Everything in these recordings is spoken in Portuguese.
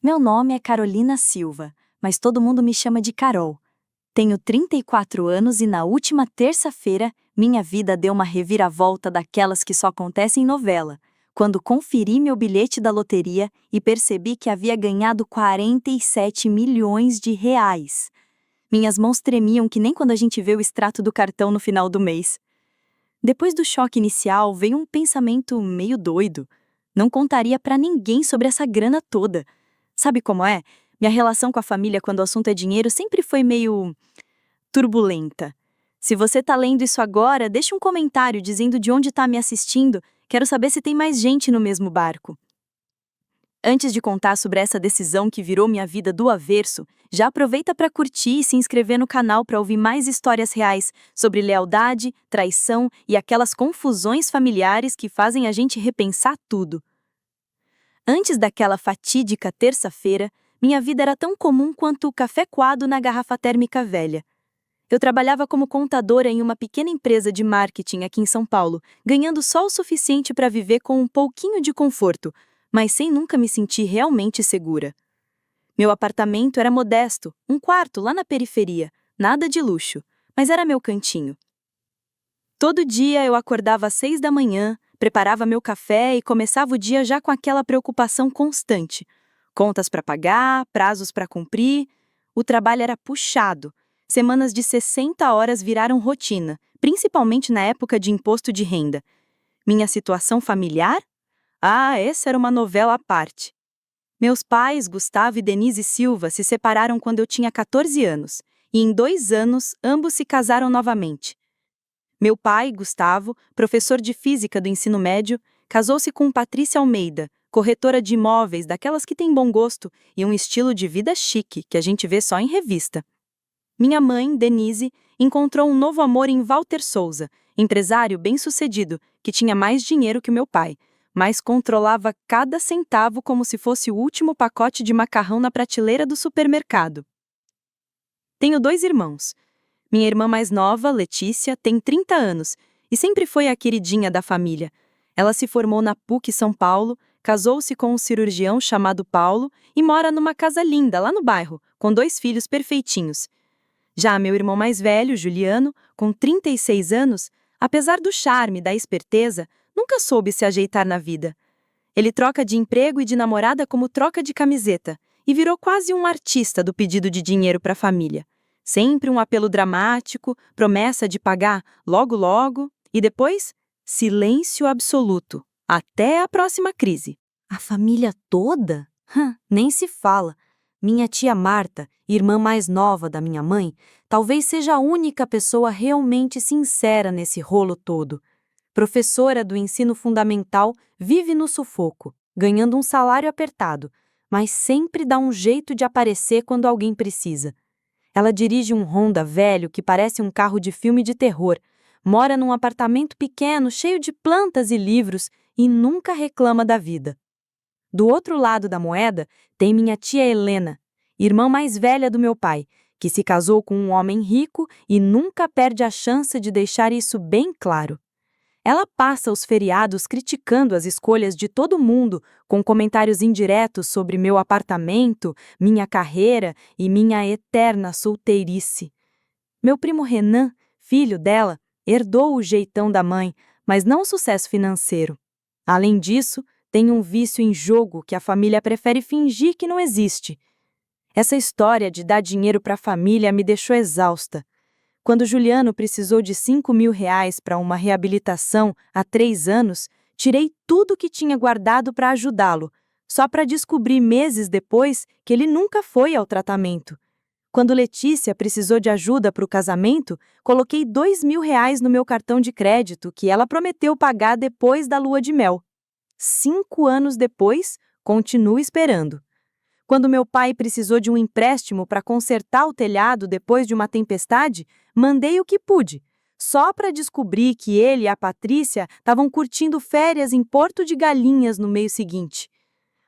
Meu nome é Carolina Silva, mas todo mundo me chama de Carol. Tenho 34 anos e na última terça-feira, minha vida deu uma reviravolta daquelas que só acontecem em novela, quando conferi meu bilhete da loteria e percebi que havia ganhado 47 milhões de reais. Minhas mãos tremiam que nem quando a gente vê o extrato do cartão no final do mês. Depois do choque inicial, veio um pensamento meio doido. Não contaria pra ninguém sobre essa grana toda. Sabe como é? Minha relação com a família quando o assunto é dinheiro sempre foi meio turbulenta. Se você tá lendo isso agora, deixa um comentário dizendo de onde tá me assistindo. Quero saber se tem mais gente no mesmo barco. Antes de contar sobre essa decisão que virou minha vida do avesso, já aproveita para curtir e se inscrever no canal para ouvir mais histórias reais sobre lealdade, traição e aquelas confusões familiares que fazem a gente repensar tudo. Antes daquela fatídica terça-feira, minha vida era tão comum quanto o café coado na garrafa térmica velha. Eu trabalhava como contadora em uma pequena empresa de marketing aqui em São Paulo, ganhando só o suficiente para viver com um pouquinho de conforto, mas sem nunca me sentir realmente segura. Meu apartamento era modesto, um quarto lá na periferia, nada de luxo, mas era meu cantinho. Todo dia eu acordava às 6 da manhã, preparava meu café e começava o dia já com aquela preocupação constante. Contas para pagar, prazos para cumprir. O trabalho era puxado. Semanas de 60 horas viraram rotina, principalmente na época de imposto de renda. Minha situação familiar? Ah, essa era uma novela à parte. Meus pais, Gustavo e Denise Silva, se separaram quando eu tinha 14 anos, e em 2 anos ambos se casaram novamente. Meu pai, Gustavo, professor de física do ensino médio, casou-se com Patrícia Almeida, corretora de imóveis daquelas que têm bom gosto e um estilo de vida chique que a gente vê só em revista. Minha mãe, Denise, encontrou um novo amor em Walter Souza, empresário bem-sucedido, que tinha mais dinheiro que meu pai, mas controlava cada centavo como se fosse o último pacote de macarrão na prateleira do supermercado. Tenho 2 irmãos. Minha irmã mais nova, Letícia, tem 30 anos e sempre foi a queridinha da família. Ela se formou na PUC São Paulo, casou-se com um cirurgião chamado Paulo e mora numa casa linda lá no bairro, com 2 filhos perfeitinhos. Já meu irmão mais velho, Juliano, com 36 anos, apesar do charme e da esperteza, nunca soube se ajeitar na vida. Ele troca de emprego e de namorada como troca de camiseta e virou quase um artista do pedido de dinheiro para a família. Sempre um apelo dramático, promessa de pagar logo logo e depois silêncio absoluto, até a próxima crise. A família toda? Nem se fala. Minha tia Marta, irmã mais nova da minha mãe, talvez seja a única pessoa realmente sincera nesse rolo todo. Professora do ensino fundamental, vive no sufoco, ganhando um salário apertado, mas sempre dá um jeito de aparecer quando alguém precisa. Ela dirige um Honda velho que parece um carro de filme de terror, mora num apartamento pequeno cheio de plantas e livros e nunca reclama da vida. Do outro lado da moeda, tem minha tia Helena, irmã mais velha do meu pai, que se casou com um homem rico e nunca perde a chance de deixar isso bem claro. Ela passa os feriados criticando as escolhas de todo mundo, com comentários indiretos sobre meu apartamento, minha carreira e minha eterna solteirice. Meu primo Renan, filho dela, herdou o jeitão da mãe, mas não o sucesso financeiro. Além disso, tem um vício em jogo que a família prefere fingir que não existe. Essa história de dar dinheiro para a família me deixou exausta. Quando Juliano precisou de R$ 5.000 para uma reabilitação há 3 anos, tirei tudo que tinha guardado para ajudá-lo, só para descobrir meses depois que ele nunca foi ao tratamento. Quando Letícia precisou de ajuda para o casamento, coloquei R$ 2.000 no meu cartão de crédito que ela prometeu pagar depois da lua de mel. 5 anos depois, continuo esperando. Quando meu pai precisou de um empréstimo para consertar o telhado depois de uma tempestade, mandei o que pude, só para descobrir que ele e a Patrícia estavam curtindo férias em Porto de Galinhas no mês seguinte.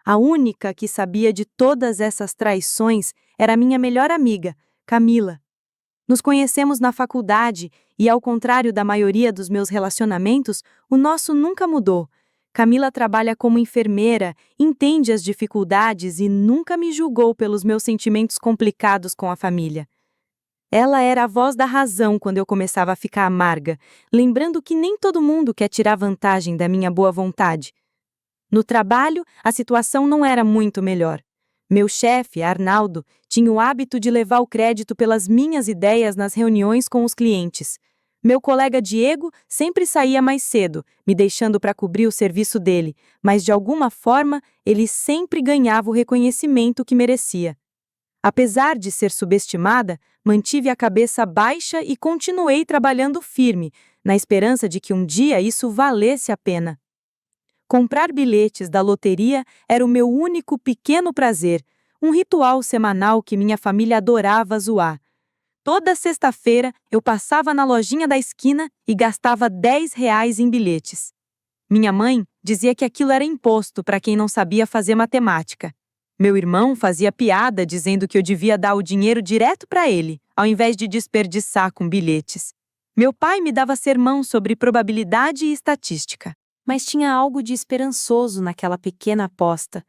A única que sabia de todas essas traições era minha melhor amiga, Camila. Nos conhecemos na faculdade e, ao contrário da maioria dos meus relacionamentos, o nosso nunca mudou. Camila trabalha como enfermeira, entende as dificuldades e nunca me julgou pelos meus sentimentos complicados com a família. Ela era a voz da razão quando eu começava a ficar amarga, lembrando que nem todo mundo quer tirar vantagem da minha boa vontade. No trabalho, a situação não era muito melhor. Meu chefe, Arnaldo, tinha o hábito de levar o crédito pelas minhas ideias nas reuniões com os clientes. Meu colega Diego sempre saía mais cedo, me deixando para cobrir o serviço dele, mas de alguma forma ele sempre ganhava o reconhecimento que merecia. Apesar de ser subestimada, mantive a cabeça baixa e continuei trabalhando firme, na esperança de que um dia isso valesse a pena. Comprar bilhetes da loteria era o meu único pequeno prazer, um ritual semanal que minha família adorava zoar. Toda sexta-feira eu passava na lojinha da esquina e gastava R$ 10 em bilhetes. Minha mãe dizia que aquilo era imposto para quem não sabia fazer matemática. Meu irmão fazia piada dizendo que eu devia dar o dinheiro direto para ele, ao invés de desperdiçar com bilhetes. Meu pai me dava sermão sobre probabilidade e estatística. Mas tinha algo de esperançoso naquela pequena aposta,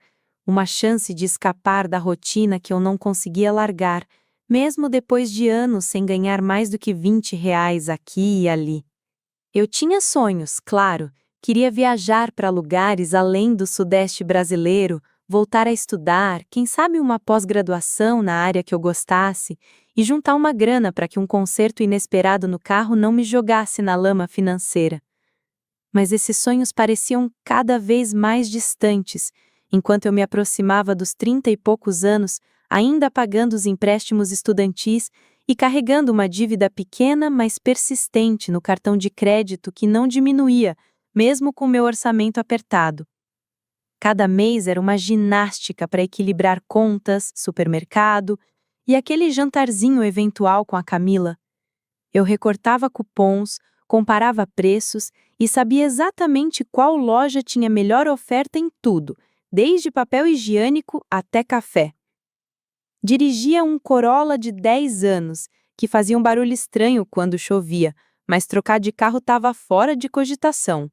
uma chance de escapar da rotina que eu não conseguia largar, mesmo depois de anos sem ganhar mais do que R$ 20 aqui e ali. Eu tinha sonhos, claro, queria viajar para lugares além do Sudeste brasileiro, voltar a estudar, quem sabe uma pós-graduação na área que eu gostasse, e juntar uma grana para que um concerto inesperado no carro não me jogasse na lama financeira. Mas esses sonhos pareciam cada vez mais distantes, enquanto eu me aproximava dos 30 e poucos anos, ainda pagando os empréstimos estudantis e carregando uma dívida pequena, mas persistente no cartão de crédito que não diminuía, mesmo com meu orçamento apertado. Cada mês era uma ginástica para equilibrar contas, supermercado e aquele jantarzinho eventual com a Camila. Eu recortava cupons, comparava preços e sabia exatamente qual loja tinha melhor oferta em tudo, desde papel higiênico até café. Dirigia um Corolla de 10 anos, que fazia um barulho estranho quando chovia, mas trocar de carro estava fora de cogitação.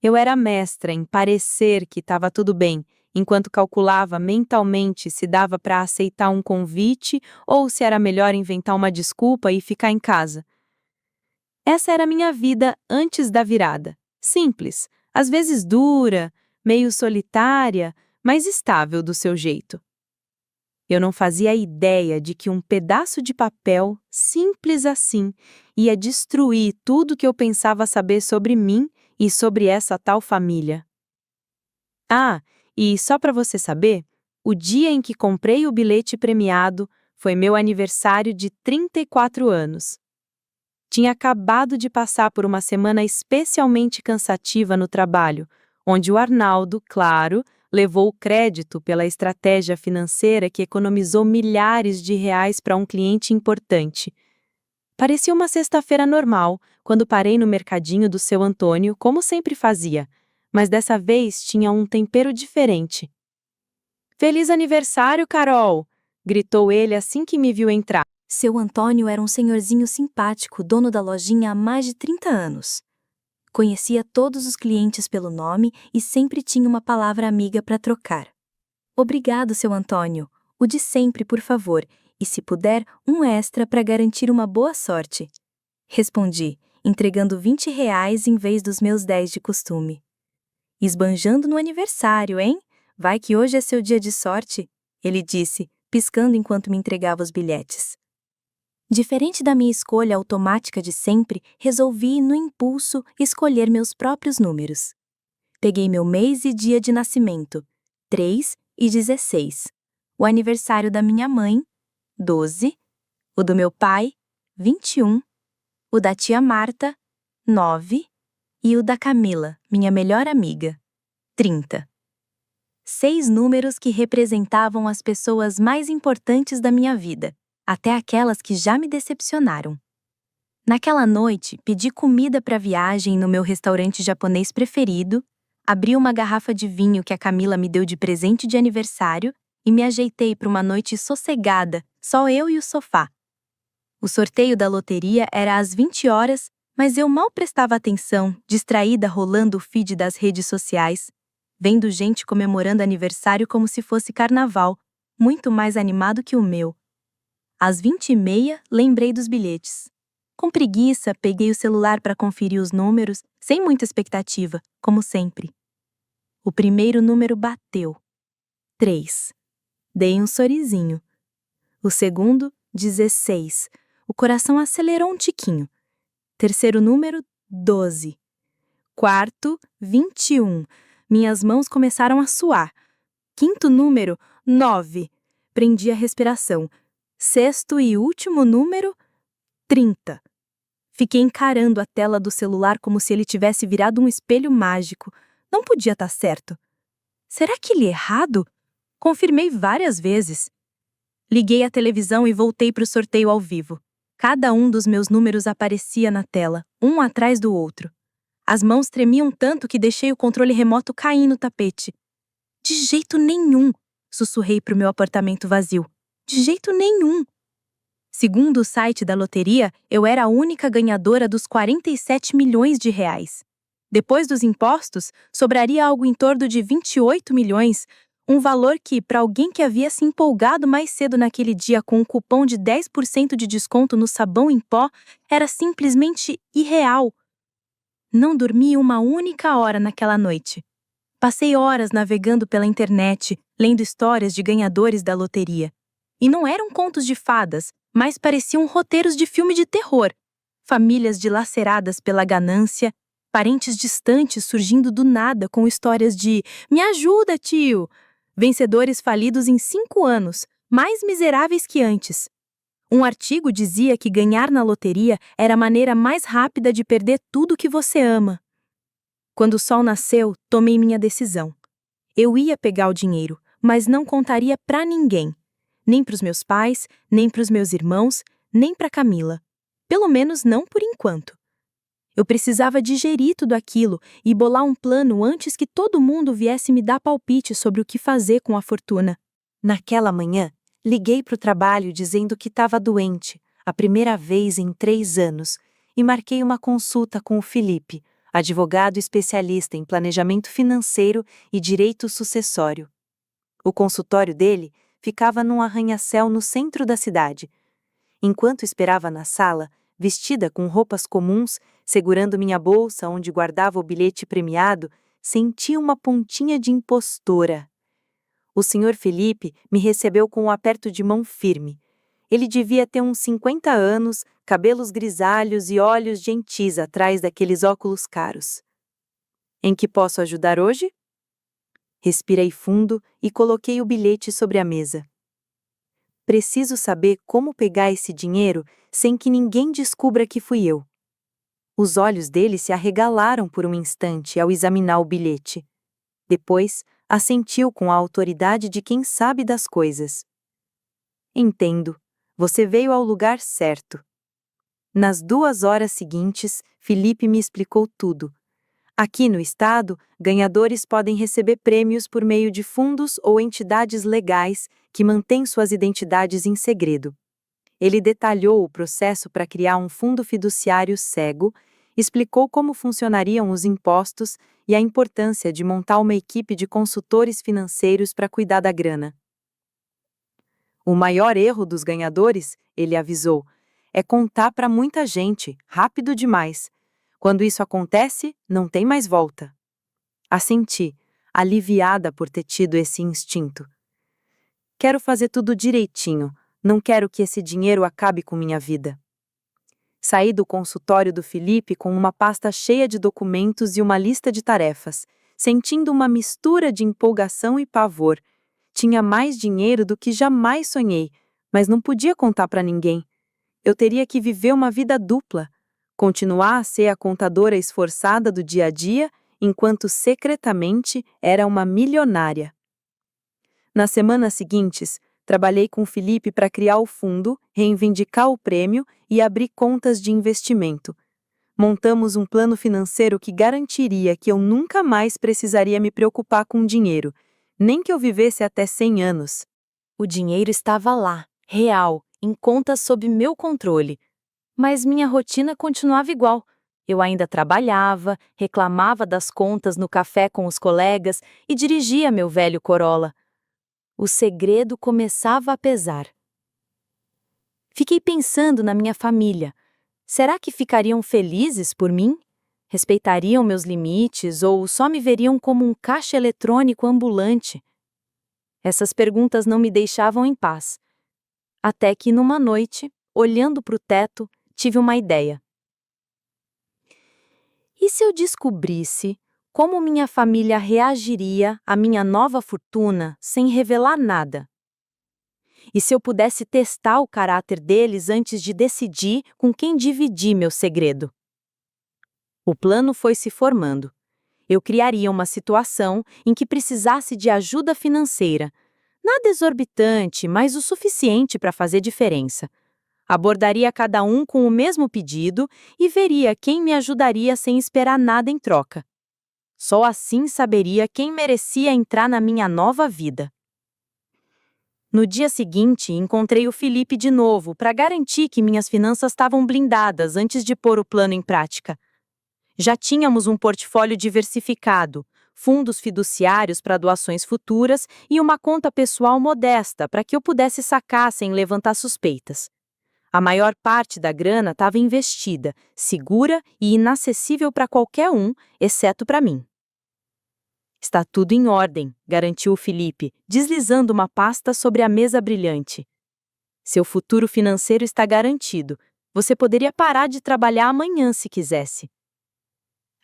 Eu era mestra em parecer que estava tudo bem, enquanto calculava mentalmente se dava para aceitar um convite ou se era melhor inventar uma desculpa e ficar em casa. Essa era a minha vida antes da virada. Simples, às vezes dura, meio solitária, mas estável do seu jeito. Eu não fazia ideia de que um pedaço de papel, simples assim, ia destruir tudo que eu pensava saber sobre mim e sobre essa tal família. Ah, e só para você saber, o dia em que comprei o bilhete premiado foi meu aniversário de 34 anos. Tinha acabado de passar por uma semana especialmente cansativa no trabalho, onde o Arnaldo, claro, levou o crédito pela estratégia financeira que economizou milhares de reais para um cliente importante. Parecia uma sexta-feira normal, quando parei no mercadinho do seu Antônio, como sempre fazia, mas dessa vez tinha um tempero diferente. "Feliz aniversário, Carol!" gritou ele assim que me viu entrar. Seu Antônio era um senhorzinho simpático, dono da lojinha há mais de 30 anos. Conhecia todos os clientes pelo nome e sempre tinha uma palavra amiga para trocar. "Obrigado, seu Antônio. O de sempre, por favor, e se puder, um extra para garantir uma boa sorte." Respondi, entregando R$ 20 em vez dos meus 10 de costume. "Esbanjando no aniversário, hein? Vai que hoje é seu dia de sorte", ele disse, piscando enquanto me entregava os bilhetes. Diferente da minha escolha automática de sempre, resolvi, no impulso, escolher meus próprios números. Peguei meu mês e dia de nascimento, 3 e 16. O aniversário da minha mãe, 12. O do meu pai, 21. O da tia Marta, 9. E o da Camila, minha melhor amiga, 30. 6 números que representavam as pessoas mais importantes da minha vida, até aquelas que já me decepcionaram. Naquela noite, pedi comida para a viagem no meu restaurante japonês preferido, abri uma garrafa de vinho que a Camila me deu de presente de aniversário e me ajeitei para uma noite sossegada, só eu e o sofá. O sorteio da loteria era às 20 horas Mas eu mal prestava atenção, distraída rolando o feed das redes sociais, vendo gente comemorando aniversário como se fosse carnaval, muito mais animado que o meu. Às 20h30, lembrei dos bilhetes. Com preguiça, peguei o celular para conferir os números, sem muita expectativa, como sempre. O primeiro número bateu. 3. Dei um sorrisinho. O segundo, 16. O coração acelerou um tiquinho. Terceiro número, 12. Quarto, 21. Minhas mãos começaram a suar. Quinto número, 9. Prendi a respiração. Sexto e último número, 30. Fiquei encarando a tela do celular como se ele tivesse virado um espelho mágico. Não podia estar certo. Será que li errado? Confirmei várias vezes. Liguei a televisão e voltei para o sorteio ao vivo. Cada um dos meus números aparecia na tela, um atrás do outro. As mãos tremiam tanto que deixei o controle remoto cair no tapete. De jeito nenhum, sussurrei para o meu apartamento vazio. De jeito nenhum. Segundo o site da loteria, eu era a única ganhadora dos 47 milhões de reais. Depois dos impostos, sobraria algo em torno de 28 milhões, um valor que, para alguém que havia se empolgado mais cedo naquele dia com um cupom de 10% de desconto no sabão em pó, era simplesmente irreal. Não dormi uma única hora naquela noite. Passei horas navegando pela internet, lendo histórias de ganhadores da loteria. E não eram contos de fadas, mas pareciam roteiros de filme de terror. Famílias dilaceradas pela ganância, parentes distantes surgindo do nada com histórias de "Me ajuda, tio!", vencedores falidos em 5 anos, mais miseráveis que antes. Um artigo dizia que ganhar na loteria era a maneira mais rápida de perder tudo que você ama. Quando o sol nasceu, tomei minha decisão. Eu ia pegar o dinheiro, mas não contaria pra ninguém. Nem pros meus pais, nem pros meus irmãos, nem pra Camila. Pelo menos não por enquanto. Eu precisava digerir tudo aquilo e bolar um plano antes que todo mundo viesse me dar palpite sobre o que fazer com a fortuna. Naquela manhã, liguei para o trabalho dizendo que estava doente, a primeira vez em 3 anos, e marquei uma consulta com o Felipe, advogado especialista em planejamento financeiro e direito sucessório. O consultório dele ficava num arranha-céu no centro da cidade. Enquanto esperava na sala, vestida com roupas comuns, segurando minha bolsa onde guardava o bilhete premiado, senti uma pontinha de impostora. O senhor Felipe me recebeu com um aperto de mão firme. Ele devia ter uns 50 anos, cabelos grisalhos e olhos gentis atrás daqueles óculos caros. "Em que posso ajudar hoje?" Respirei fundo e coloquei o bilhete sobre a mesa. "Preciso saber como pegar esse dinheiro sem que ninguém descubra que fui eu." Os olhos dele se arregalaram por um instante ao examinar o bilhete. Depois, assentiu com a autoridade de quem sabe das coisas. "Entendo. Você veio ao lugar certo." Nas 2 horas seguintes, Felipe me explicou tudo. Aqui no estado, ganhadores podem receber prêmios por meio de fundos ou entidades legais que mantêm suas identidades em segredo. Ele detalhou o processo para criar um fundo fiduciário cego, explicou como funcionariam os impostos e a importância de montar uma equipe de consultores financeiros para cuidar da grana. "O maior erro dos ganhadores", ele avisou, "é contar para muita gente, rápido demais. Quando isso acontece, não tem mais volta." Assenti, aliviada por ter tido esse instinto. "Quero fazer tudo direitinho, não quero que esse dinheiro acabe com minha vida." Saí do consultório do Felipe com uma pasta cheia de documentos e uma lista de tarefas, sentindo uma mistura de empolgação e pavor. Tinha mais dinheiro do que jamais sonhei, mas não podia contar para ninguém. Eu teria que viver uma vida dupla. Continuar a ser a contadora esforçada do dia a dia, enquanto secretamente era uma milionária. Nas semanas seguintes, trabalhei com o Felipe para criar o fundo, reivindicar o prêmio e abrir contas de investimento. Montamos um plano financeiro que garantiria que eu nunca mais precisaria me preocupar com dinheiro, nem que eu vivesse até 100 anos. O dinheiro estava lá, real, em contas sob meu controle. Mas minha rotina continuava igual, Eu ainda trabalhava, reclamava das contas no café com os colegas e dirigia meu velho Corolla. O segredo começava a pesar. Fiquei pensando na minha família. Será que ficariam felizes por mim? Respeitariam meus limites ou só me veriam como um caixa eletrônico ambulante? Essas perguntas não me deixavam em paz. Até que, numa noite, olhando para o teto, tive uma ideia. E se eu descobrisse como minha família reagiria à minha nova fortuna sem revelar nada? E se eu pudesse testar o caráter deles antes de decidir com quem dividir meu segredo? O plano foi se formando. Eu criaria uma situação em que precisasse de ajuda financeira. Nada exorbitante, mas o suficiente para fazer diferença. Abordaria cada um com o mesmo pedido e veria quem me ajudaria sem esperar nada em troca. Só assim saberia quem merecia entrar na minha nova vida. No dia seguinte, encontrei o Felipe de novo para garantir que minhas finanças estavam blindadas antes de pôr o plano em prática. Já tínhamos um portfólio diversificado, fundos fiduciários para doações futuras e uma conta pessoal modesta para que eu pudesse sacar sem levantar suspeitas. A maior parte da grana estava investida, segura e inacessível para qualquer um, exceto para mim. Está tudo em ordem, garantiu o Felipe, deslizando uma pasta sobre a mesa brilhante. Seu futuro financeiro está garantido. Você poderia parar de trabalhar amanhã se quisesse.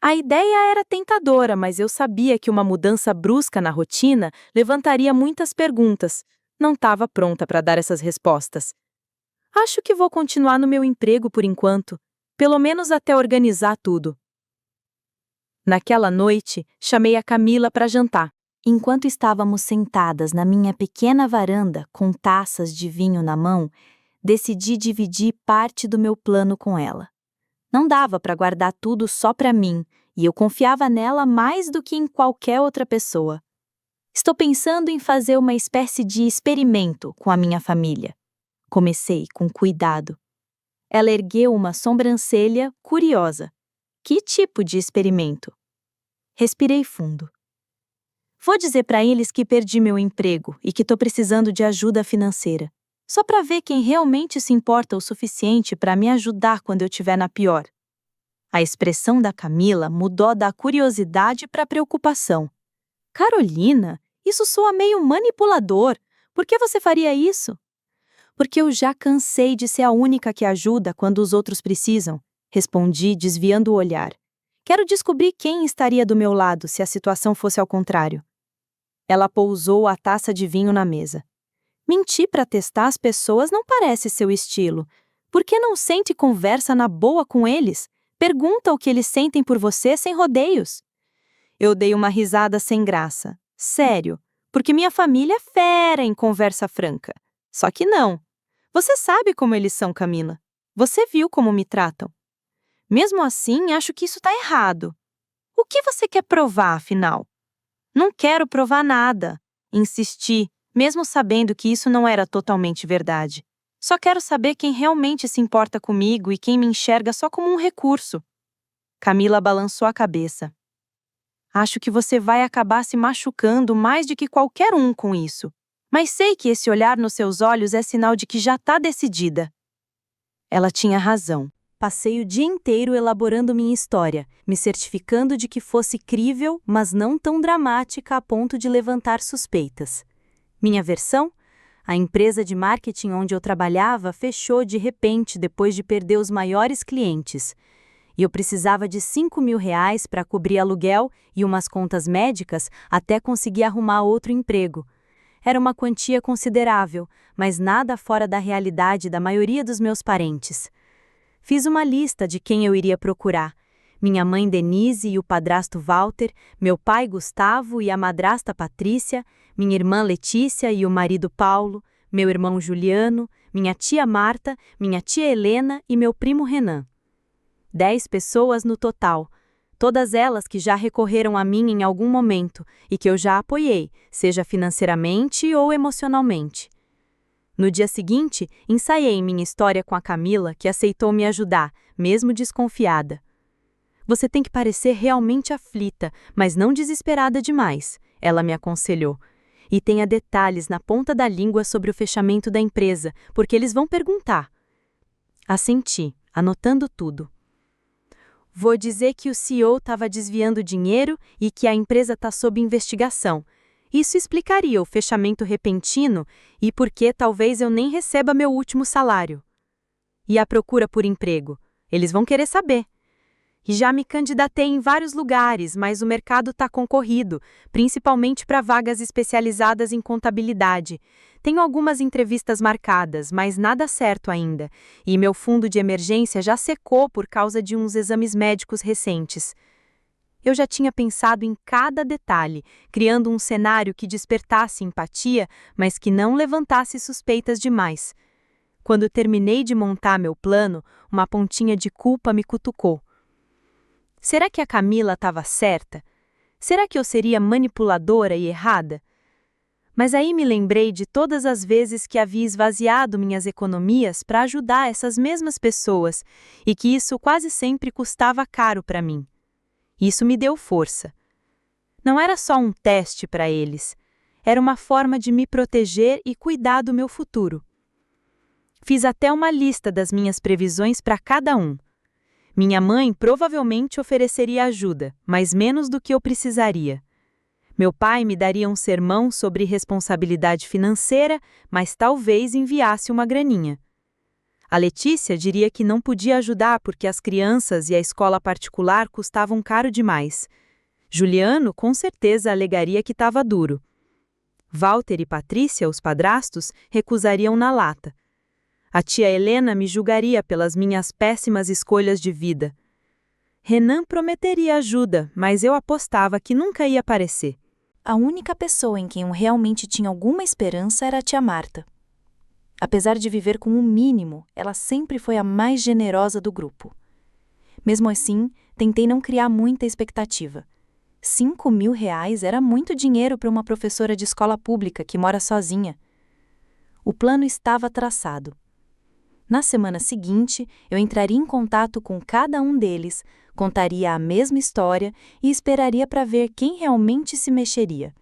A ideia era tentadora, mas eu sabia que uma mudança brusca na rotina levantaria muitas perguntas. Não estava pronta para dar essas respostas. Acho que vou continuar no meu emprego por enquanto, pelo menos até organizar tudo. Naquela noite, chamei a Camila para jantar. Enquanto estávamos sentadas na minha pequena varanda com taças de vinho na mão, decidi dividir parte do meu plano com ela. Não dava para guardar tudo só para mim, e eu confiava nela mais do que em qualquer outra pessoa. Estou pensando em fazer uma espécie de experimento com a minha família. Comecei com cuidado. Ela ergueu uma sobrancelha curiosa. Que tipo de experimento? Respirei fundo. Vou dizer para eles que perdi meu emprego e que estou precisando de ajuda financeira. Só para ver quem realmente se importa o suficiente para me ajudar quando eu estiver na pior. A expressão da Camila mudou da curiosidade para preocupação. Carolina, isso soa meio manipulador. Por que você faria isso? Porque eu já cansei de ser a única que ajuda quando os outros precisam, respondi, desviando o olhar. Quero descobrir quem estaria do meu lado se a situação fosse ao contrário. Ela pousou a taça de vinho na mesa. Mentir para testar as pessoas não parece seu estilo. Por que não sente e conversa na boa com eles? Pergunta o que eles sentem por você sem rodeios. Eu dei uma risada sem graça. Sério, porque minha família é fera em conversa franca. Só que não. Você sabe como eles são, Camila. Você viu como me tratam. Mesmo assim, acho que isso está errado. O que você quer provar, afinal? Não quero provar nada. Insisti, mesmo sabendo que isso não era totalmente verdade. Só quero saber quem realmente se importa comigo e quem me enxerga só como um recurso. Camila balançou a cabeça. Acho que você vai acabar se machucando mais do que qualquer um com isso. Mas sei que esse olhar nos seus olhos é sinal de que já está decidida. Ela tinha razão. Passei o dia inteiro elaborando minha história, me certificando de que fosse crível, mas não tão dramática a ponto de levantar suspeitas. Minha versão? A empresa de marketing onde eu trabalhava fechou de repente depois de perder os maiores clientes. E eu precisava de R$ 5.000 para cobrir aluguel e umas contas médicas até conseguir arrumar outro emprego. Era uma quantia considerável, mas nada fora da realidade da maioria dos meus parentes. Fiz uma lista de quem eu iria procurar. Minha mãe Denise e o padrasto Walter, meu pai Gustavo e a madrasta Patrícia, minha irmã Letícia e o marido Paulo, meu irmão Juliano, minha tia Marta, minha tia Helena e meu primo Renan. 10 pessoas no total. Todas elas que já recorreram a mim em algum momento e que eu já apoiei, seja financeiramente ou emocionalmente. No dia seguinte, ensaiei minha história com a Camila, que aceitou me ajudar, mesmo desconfiada. Você tem que parecer realmente aflita, mas não desesperada demais, ela me aconselhou. E tenha detalhes na ponta da língua sobre o fechamento da empresa, porque eles vão perguntar. Assenti, anotando tudo. Vou dizer que o CEO estava desviando dinheiro e que a empresa está sob investigação. Isso explicaria o fechamento repentino e por que talvez eu nem receba meu último salário. E a procura por emprego? Eles vão querer saber. E já me candidatei em vários lugares, mas o mercado está concorrido, principalmente para vagas especializadas em contabilidade. Tenho algumas entrevistas marcadas, mas nada certo ainda. E meu fundo de emergência já secou por causa de uns exames médicos recentes. Eu já tinha pensado em cada detalhe, criando um cenário que despertasse empatia, mas que não levantasse suspeitas demais. Quando terminei de montar meu plano, uma pontinha de culpa me cutucou. Será que a Camila estava certa? Será que eu seria manipuladora e errada? Mas aí me lembrei de todas as vezes que havia esvaziado minhas economias para ajudar essas mesmas pessoas e que isso quase sempre custava caro para mim. Isso me deu força. Não era só um teste para eles, era uma forma de me proteger e cuidar do meu futuro. Fiz até uma lista das minhas previsões para cada um. Minha mãe provavelmente ofereceria ajuda, mas menos do que eu precisaria. Meu pai me daria um sermão sobre responsabilidade financeira, mas talvez enviasse uma graninha. A Letícia diria que não podia ajudar porque as crianças e a escola particular custavam caro demais. Juliano com certeza alegaria que estava duro. Walter e Patrícia, os padrastos, recusariam na lata. A tia Helena me julgaria pelas minhas péssimas escolhas de vida. Renan prometeria ajuda, mas eu apostava que nunca ia aparecer. A única pessoa em quem eu realmente tinha alguma esperança era a tia Marta. Apesar de viver com o mínimo, ela sempre foi a mais generosa do grupo. Mesmo assim, tentei não criar muita expectativa. R$ 5.000 era muito dinheiro para uma professora de escola pública que mora sozinha. O plano estava traçado. Na semana seguinte, eu entraria em contato com cada um deles, contaria a mesma história e esperaria para ver quem realmente se mexeria.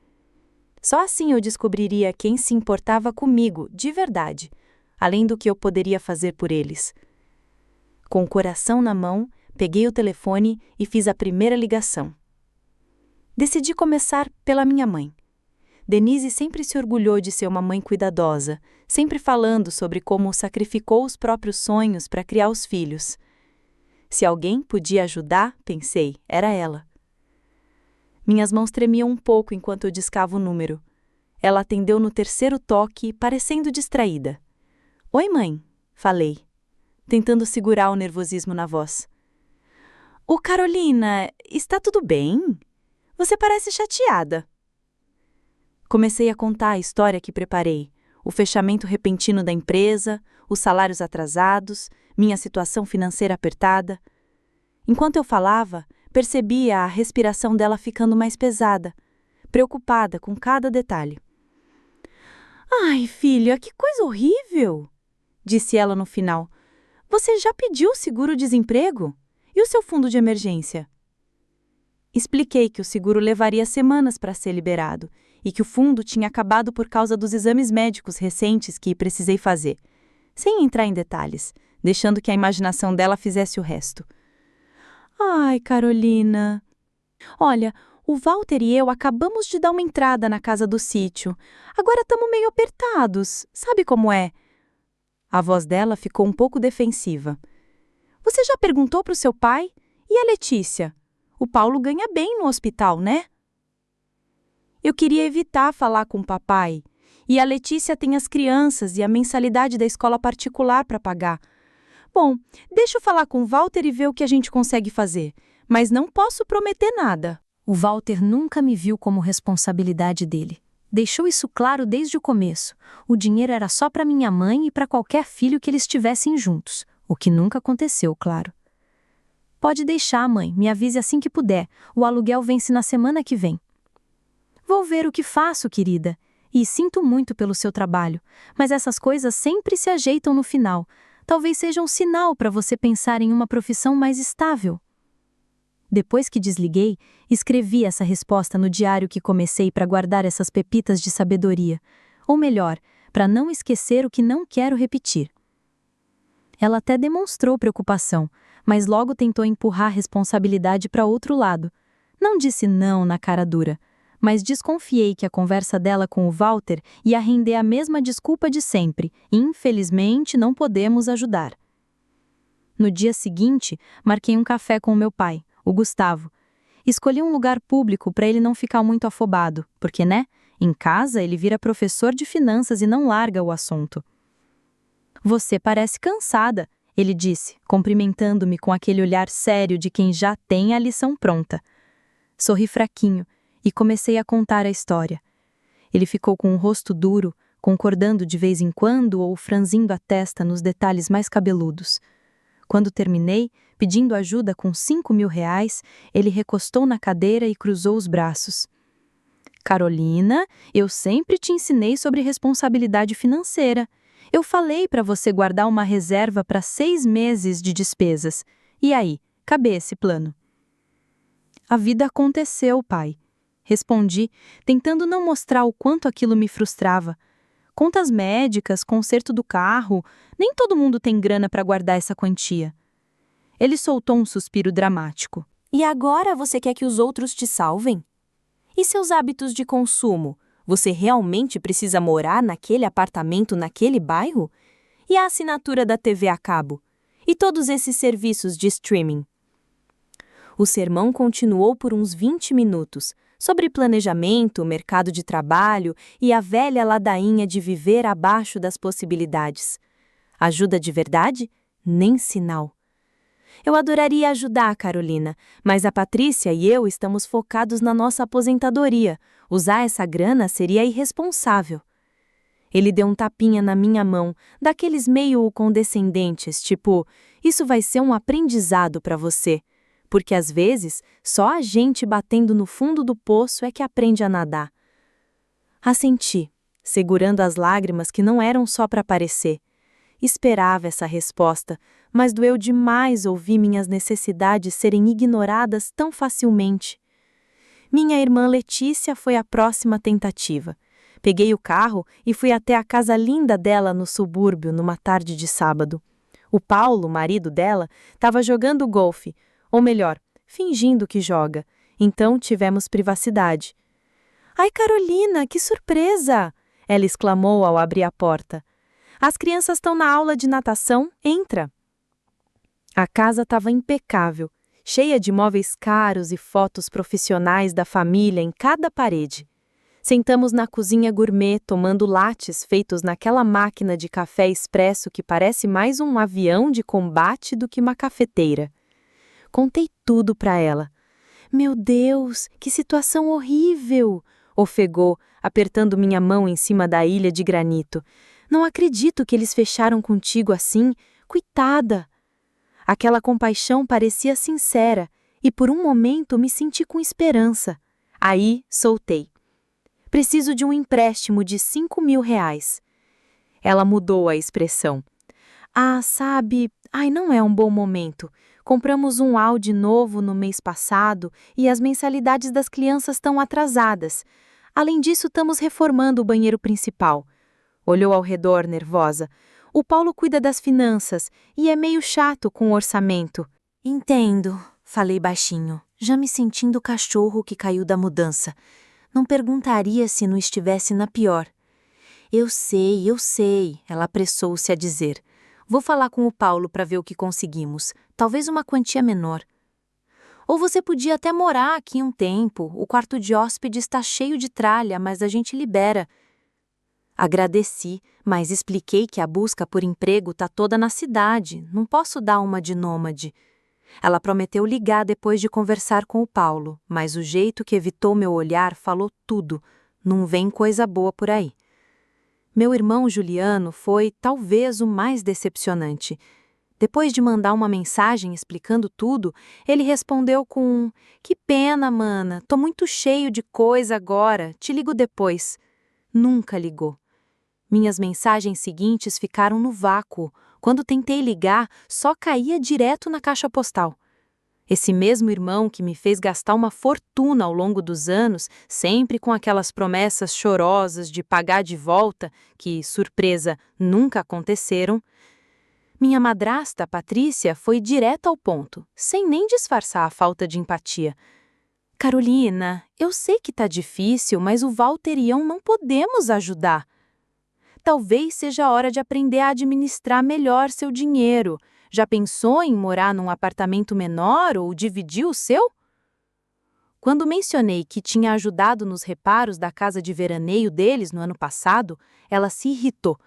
Só assim eu descobriria quem se importava comigo, de verdade, além do que eu poderia fazer por eles. Com o coração na mão, peguei o telefone e fiz a primeira ligação. Decidi começar pela minha mãe. Denise sempre se orgulhou de ser uma mãe cuidadosa, sempre falando sobre como sacrificou os próprios sonhos para criar os filhos. Se alguém podia ajudar, pensei, era ela. Minhas mãos tremiam um pouco enquanto eu discava o número. Ela atendeu no terceiro toque, parecendo distraída. Oi, mãe, falei, tentando segurar o nervosismo na voz. Ô, Carolina, está tudo bem? Você parece chateada. Comecei a contar a história que preparei, o fechamento repentino da empresa, os salários atrasados, minha situação financeira apertada. Enquanto eu falava, percebia a respiração dela ficando mais pesada, preocupada com cada detalhe. Ai, filha, que coisa horrível! Disse ela no final. Você já pediu o seguro-desemprego? E o seu fundo de emergência? Expliquei que o seguro levaria semanas para ser liberado e que o fundo tinha acabado por causa dos exames médicos recentes que precisei fazer, sem entrar em detalhes, deixando que a imaginação dela fizesse o resto. Ai, Carolina. Olha, o Walter e eu acabamos de dar uma entrada na casa do sítio. Agora estamos meio apertados, sabe como é? A voz dela ficou um pouco defensiva. Você já perguntou para o seu pai? E a Letícia? O Paulo ganha bem no hospital, né? Eu queria evitar falar com o papai. E a Letícia tem as crianças e a mensalidade da escola particular para pagar. Bom, deixa eu falar com o Walter e ver o que a gente consegue fazer. Mas não posso prometer nada. O Walter nunca me viu como responsabilidade dele. Deixou isso claro desde o começo. O dinheiro era só para minha mãe e para qualquer filho que eles tivessem juntos. O que nunca aconteceu, claro. Pode deixar, mãe. Me avise assim que puder. O aluguel vence na semana que vem. Vou ver o que faço, querida. E sinto muito pelo seu trabalho. Mas essas coisas sempre se ajeitam no final. Talvez seja um sinal para você pensar em uma profissão mais estável. Depois que desliguei, escrevi essa resposta no diário que comecei para guardar essas pepitas de sabedoria. Ou melhor, para não esquecer o que não quero repetir. Ela até demonstrou preocupação, mas logo tentou empurrar a responsabilidade para outro lado. Não disse não na cara dura, mas desconfiei que a conversa dela com o Walter ia render a mesma desculpa de sempre, e infelizmente não podemos ajudar. No dia seguinte, marquei um café com o meu pai, o Gustavo. Escolhi um lugar público para ele não ficar muito afobado, porque, né, em casa ele vira professor de finanças e não larga o assunto. Você parece cansada, ele disse, cumprimentando-me com aquele olhar sério de quem já tem a lição pronta. Sorri fraquinho e comecei a contar a história. Ele ficou com o rosto duro, concordando de vez em quando ou franzindo a testa nos detalhes mais cabeludos. Quando terminei, pedindo ajuda com R$ 5.000, ele recostou na cadeira e cruzou os braços. Carolina, eu sempre te ensinei sobre responsabilidade financeira. Eu falei para você guardar uma reserva para 6 meses de despesas. E aí, cabe esse plano? A vida aconteceu, pai. Respondi, tentando não mostrar o quanto aquilo me frustrava. Contas médicas, conserto do carro, nem todo mundo tem grana para guardar essa quantia. Ele soltou um suspiro dramático. E agora você quer que os outros te salvem? E seus hábitos de consumo? Você realmente precisa morar naquele apartamento naquele bairro? E a assinatura da TV a cabo? E todos esses serviços de streaming? O sermão continuou por uns 20 minutos, sobre planejamento, mercado de trabalho e a velha ladainha de viver abaixo das possibilidades. Ajuda de verdade? Nem sinal. Eu adoraria ajudar a Carolina, mas a Patrícia e eu estamos focados na nossa aposentadoria. Usar essa grana seria irresponsável. Ele deu um tapinha na minha mão, daqueles meio condescendentes, tipo, isso vai ser um aprendizado para você. Porque às vezes, só a gente batendo no fundo do poço é que aprende a nadar. Assenti, segurando as lágrimas que não eram só para aparecer. Esperava essa resposta, mas doeu demais ouvir minhas necessidades serem ignoradas tão facilmente. Minha irmã Letícia foi a próxima tentativa. Peguei o carro e fui até a casa linda dela no subúrbio numa tarde de sábado. O Paulo, marido dela, estava jogando golfe, ou melhor, fingindo que joga. Então tivemos privacidade. Ai, Carolina, que surpresa! Ela exclamou ao abrir a porta. As crianças estão na aula de natação, entra. A casa estava impecável, cheia de móveis caros e fotos profissionais da família em cada parede. Sentamos na cozinha gourmet tomando lattes feitos naquela máquina de café expresso que parece mais um avião de combate do que uma cafeteira. Contei tudo para ela. Meu Deus, que situação horrível! Ofegou, apertando minha mão em cima da ilha de granito. Não acredito que eles fecharam contigo assim. Coitada! Aquela compaixão parecia sincera e por um momento me senti com esperança. Aí soltei. Preciso de um empréstimo de R$ 5.000. Ela mudou a expressão. Ah, sabe, não é um bom momento. Compramos um Audi novo no mês passado e as mensalidades das crianças estão atrasadas. Além disso, estamos reformando o banheiro principal. Olhou ao redor, nervosa. O Paulo cuida das finanças e é meio chato com o orçamento. Entendo, falei baixinho, já me sentindo o cachorro que caiu da mudança. Não perguntaria se não estivesse na pior. Eu sei, ela apressou-se a dizer. Vou falar com o Paulo para ver o que conseguimos. Talvez uma quantia menor. Ou você podia até morar aqui um tempo. O quarto de hóspede está cheio de tralha, mas a gente libera. Agradeci, mas expliquei que a busca por emprego está toda na cidade. Não posso dar uma de nômade. Ela prometeu ligar depois de conversar com o Paulo, mas o jeito que evitou meu olhar falou tudo. Não vem coisa boa por aí. Meu irmão Juliano foi, talvez, o mais decepcionante. Depois de mandar uma mensagem explicando tudo, ele respondeu com: que pena, mana, tô muito cheio de coisa agora, te ligo depois. Nunca ligou. Minhas mensagens seguintes ficaram no vácuo. Quando tentei ligar, só caía direto na caixa postal. Esse mesmo irmão que me fez gastar uma fortuna ao longo dos anos, sempre com aquelas promessas chorosas de pagar de volta, que, surpresa, nunca aconteceram. Minha madrasta, Patrícia, foi direto ao ponto, sem nem disfarçar a falta de empatia. Carolina, eu sei que tá difícil, mas o Walter e eu não podemos ajudar. Talvez seja a hora de aprender a administrar melhor seu dinheiro. Já pensou em morar num apartamento menor ou dividir o seu? Quando mencionei que tinha ajudado nos reparos da casa de veraneio deles no ano passado, ela se irritou.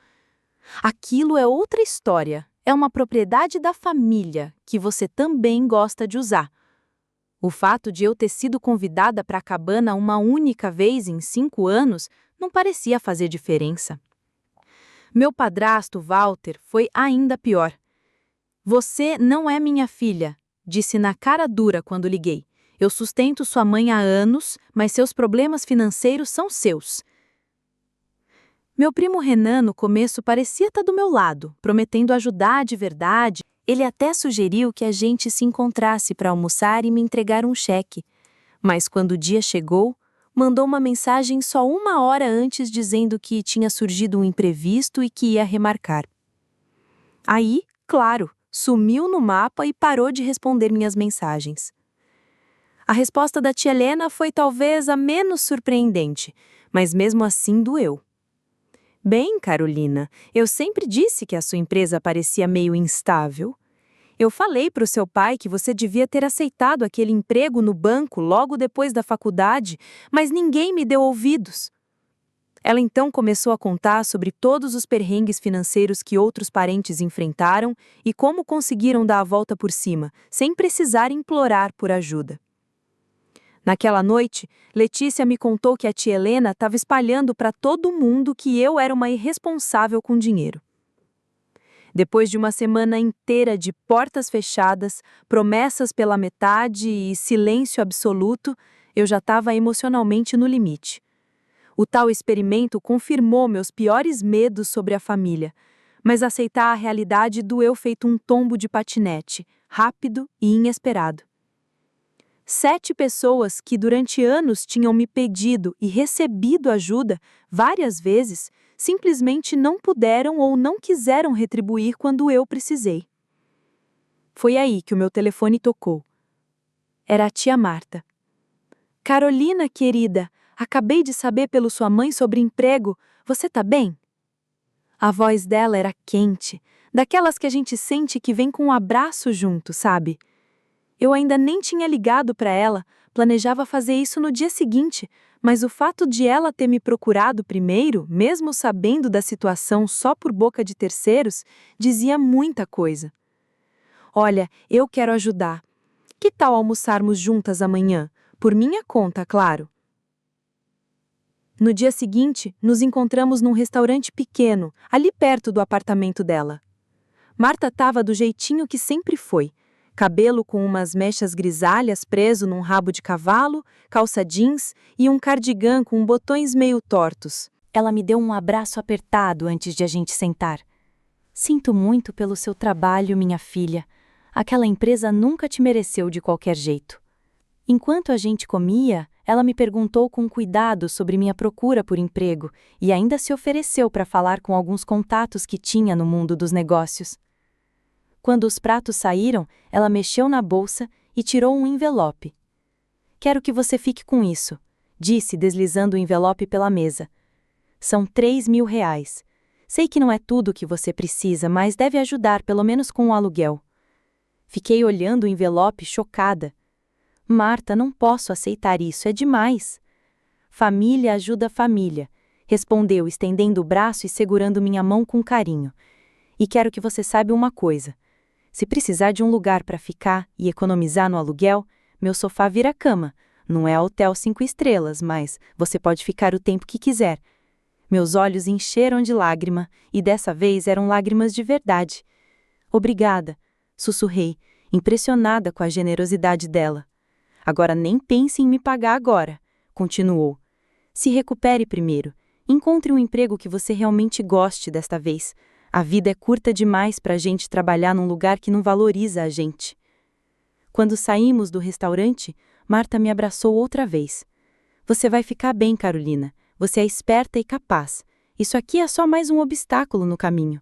Aquilo é outra história. É uma propriedade da família que você também gosta de usar. O fato de eu ter sido convidada para a cabana uma única vez em 5 anos não parecia fazer diferença. Meu padrasto, Walter, foi ainda pior. Você não é minha filha, disse na cara dura quando liguei. Eu sustento sua mãe há anos, mas seus problemas financeiros são seus. Meu primo Renan, no começo, parecia estar do meu lado, prometendo ajudar de verdade. Ele até sugeriu que a gente se encontrasse para almoçar e me entregar um cheque. Mas quando o dia chegou, mandou uma mensagem só 1 hora antes dizendo que tinha surgido um imprevisto e que ia remarcar. Aí, claro, sumiu no mapa e parou de responder minhas mensagens. A resposta da tia Helena foi talvez a menos surpreendente, mas mesmo assim doeu. Bem, Carolina, eu sempre disse que a sua empresa parecia meio instável. Eu falei para o seu pai que você devia ter aceitado aquele emprego no banco logo depois da faculdade, mas ninguém me deu ouvidos. Ela então começou a contar sobre todos os perrengues financeiros que outros parentes enfrentaram e como conseguiram dar a volta por cima, sem precisar implorar por ajuda. Naquela noite, Letícia me contou que a tia Helena estava espalhando para todo mundo que eu era uma irresponsável com dinheiro. Depois de uma semana inteira de portas fechadas, promessas pela metade e silêncio absoluto, eu já estava emocionalmente no limite. O tal experimento confirmou meus piores medos sobre a família, mas aceitar a realidade doeu feito um tombo de patinete, rápido e inesperado. 7 pessoas que durante anos tinham me pedido e recebido ajuda várias vezes, simplesmente não puderam ou não quiseram retribuir quando eu precisei. Foi aí que o meu telefone tocou. Era a tia Marta. Carolina, querida, acabei de saber pelo sua mãe sobre emprego. Você tá bem? A voz dela era quente, daquelas que a gente sente que vem com um abraço junto, sabe? Eu ainda nem tinha ligado para ela, planejava fazer isso no dia seguinte, mas o fato de ela ter me procurado primeiro, mesmo sabendo da situação só por boca de terceiros, dizia muita coisa. Olha, eu quero ajudar. Que tal almoçarmos juntas amanhã? Por minha conta, claro. No dia seguinte, nos encontramos num restaurante pequeno, ali perto do apartamento dela. Marta estava do jeitinho que sempre foi. Cabelo com umas mechas grisalhas preso num rabo de cavalo, calça jeans e um cardigan com botões meio tortos. Ela me deu um abraço apertado antes de a gente sentar. Sinto muito pelo seu trabalho, minha filha. Aquela empresa nunca te mereceu de qualquer jeito. Enquanto a gente comia, ela me perguntou com cuidado sobre minha procura por emprego e ainda se ofereceu para falar com alguns contatos que tinha no mundo dos negócios. Quando os pratos saíram, ela mexeu na bolsa e tirou um envelope. Quero que você fique com isso, disse deslizando o envelope pela mesa. São R$3.000. Sei que não é tudo o que você precisa, mas deve ajudar pelo menos com o aluguel. Fiquei olhando o envelope chocada. Marta, não posso aceitar isso, é demais. Família ajuda família, respondeu estendendo o braço e segurando minha mão com carinho. E quero que você saiba uma coisa. Se precisar de um lugar para ficar e economizar no aluguel, meu sofá vira cama. Não é hotel 5 estrelas, mas você pode ficar o tempo que quiser. Meus olhos encheram de lágrima, e dessa vez eram lágrimas de verdade. Obrigada, sussurrei, impressionada com a generosidade dela. Agora nem pense em me pagar agora, continuou. Se recupere primeiro. Encontre um emprego que você realmente goste desta vez. A vida é curta demais para a gente trabalhar num lugar que não valoriza a gente. Quando saímos do restaurante, Marta me abraçou outra vez. Você vai ficar bem, Carolina. Você é esperta e capaz. Isso aqui é só mais um obstáculo no caminho.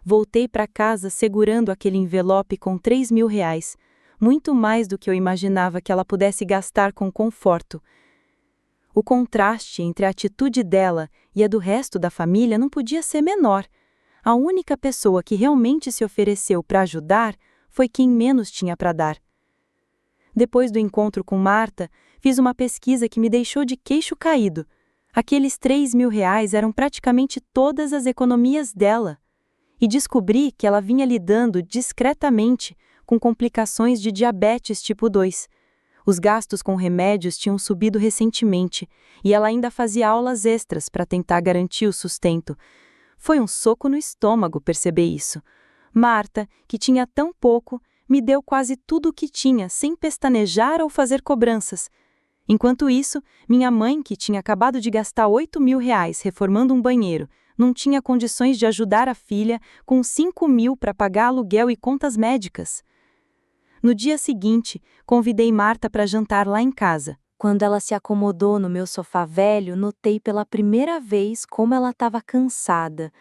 Voltei para casa segurando aquele envelope com R$ 3.000, muito mais do que eu imaginava que ela pudesse gastar com conforto. O contraste entre a atitude dela e a do resto da família não podia ser menor. A única pessoa que realmente se ofereceu para ajudar foi quem menos tinha para dar. Depois do encontro com Marta, fiz uma pesquisa que me deixou de queixo caído. Aqueles R$ 3.000 eram praticamente todas as economias dela. E descobri que ela vinha lidando discretamente com complicações de diabetes tipo 2. Os gastos com remédios tinham subido recentemente e ela ainda fazia aulas extras para tentar garantir o sustento. Foi um soco no estômago perceber isso. Marta, que tinha tão pouco, me deu quase tudo o que tinha, sem pestanejar ou fazer cobranças. Enquanto isso, minha mãe, que tinha acabado de gastar R$ 8.000 reformando um banheiro, não tinha condições de ajudar a filha com 5.000 para pagar aluguel e contas médicas. No dia seguinte, convidei Marta para jantar lá em casa. Quando ela se acomodou no meu sofá velho, notei pela primeira vez como ela estava cansada.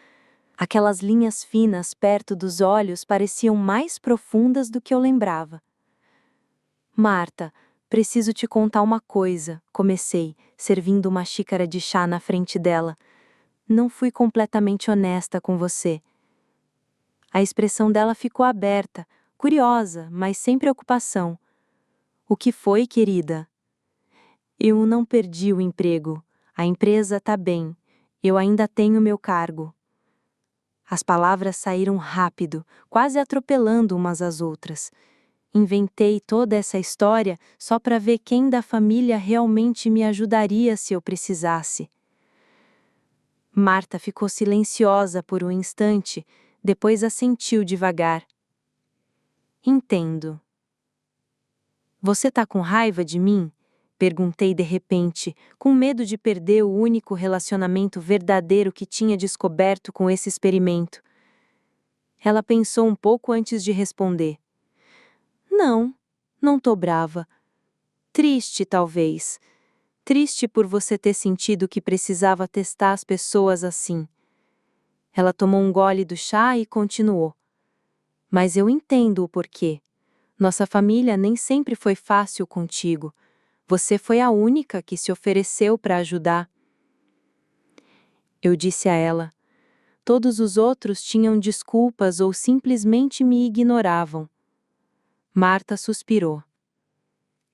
Aquelas linhas finas perto dos olhos pareciam mais profundas do que eu lembrava. Marta, preciso te contar uma coisa, comecei, servindo uma xícara de chá na frente dela. Não fui completamente honesta com você. A expressão dela ficou aberta, curiosa, mas sem preocupação. O que foi, querida? Eu não perdi o emprego. A empresa tá bem. Eu ainda tenho meu cargo. As palavras saíram rápido, quase atropelando umas às outras. Inventei toda essa história só para ver quem da família realmente me ajudaria se eu precisasse. Marta ficou silenciosa por um instante, depois assentiu devagar. Entendo. Você tá com raiva de mim? Perguntei de repente, com medo de perder o único relacionamento verdadeiro que tinha descoberto com esse experimento. Ela pensou um pouco antes de responder. Não tô brava. Triste, talvez. Triste por você ter sentido que precisava testar as pessoas assim. Ela tomou um gole do chá e continuou. Mas eu entendo o porquê. Nossa família nem sempre foi fácil contigo. Você foi a única que se ofereceu para ajudar. Eu disse a ela. Todos os outros tinham desculpas ou simplesmente me ignoravam. Marta suspirou.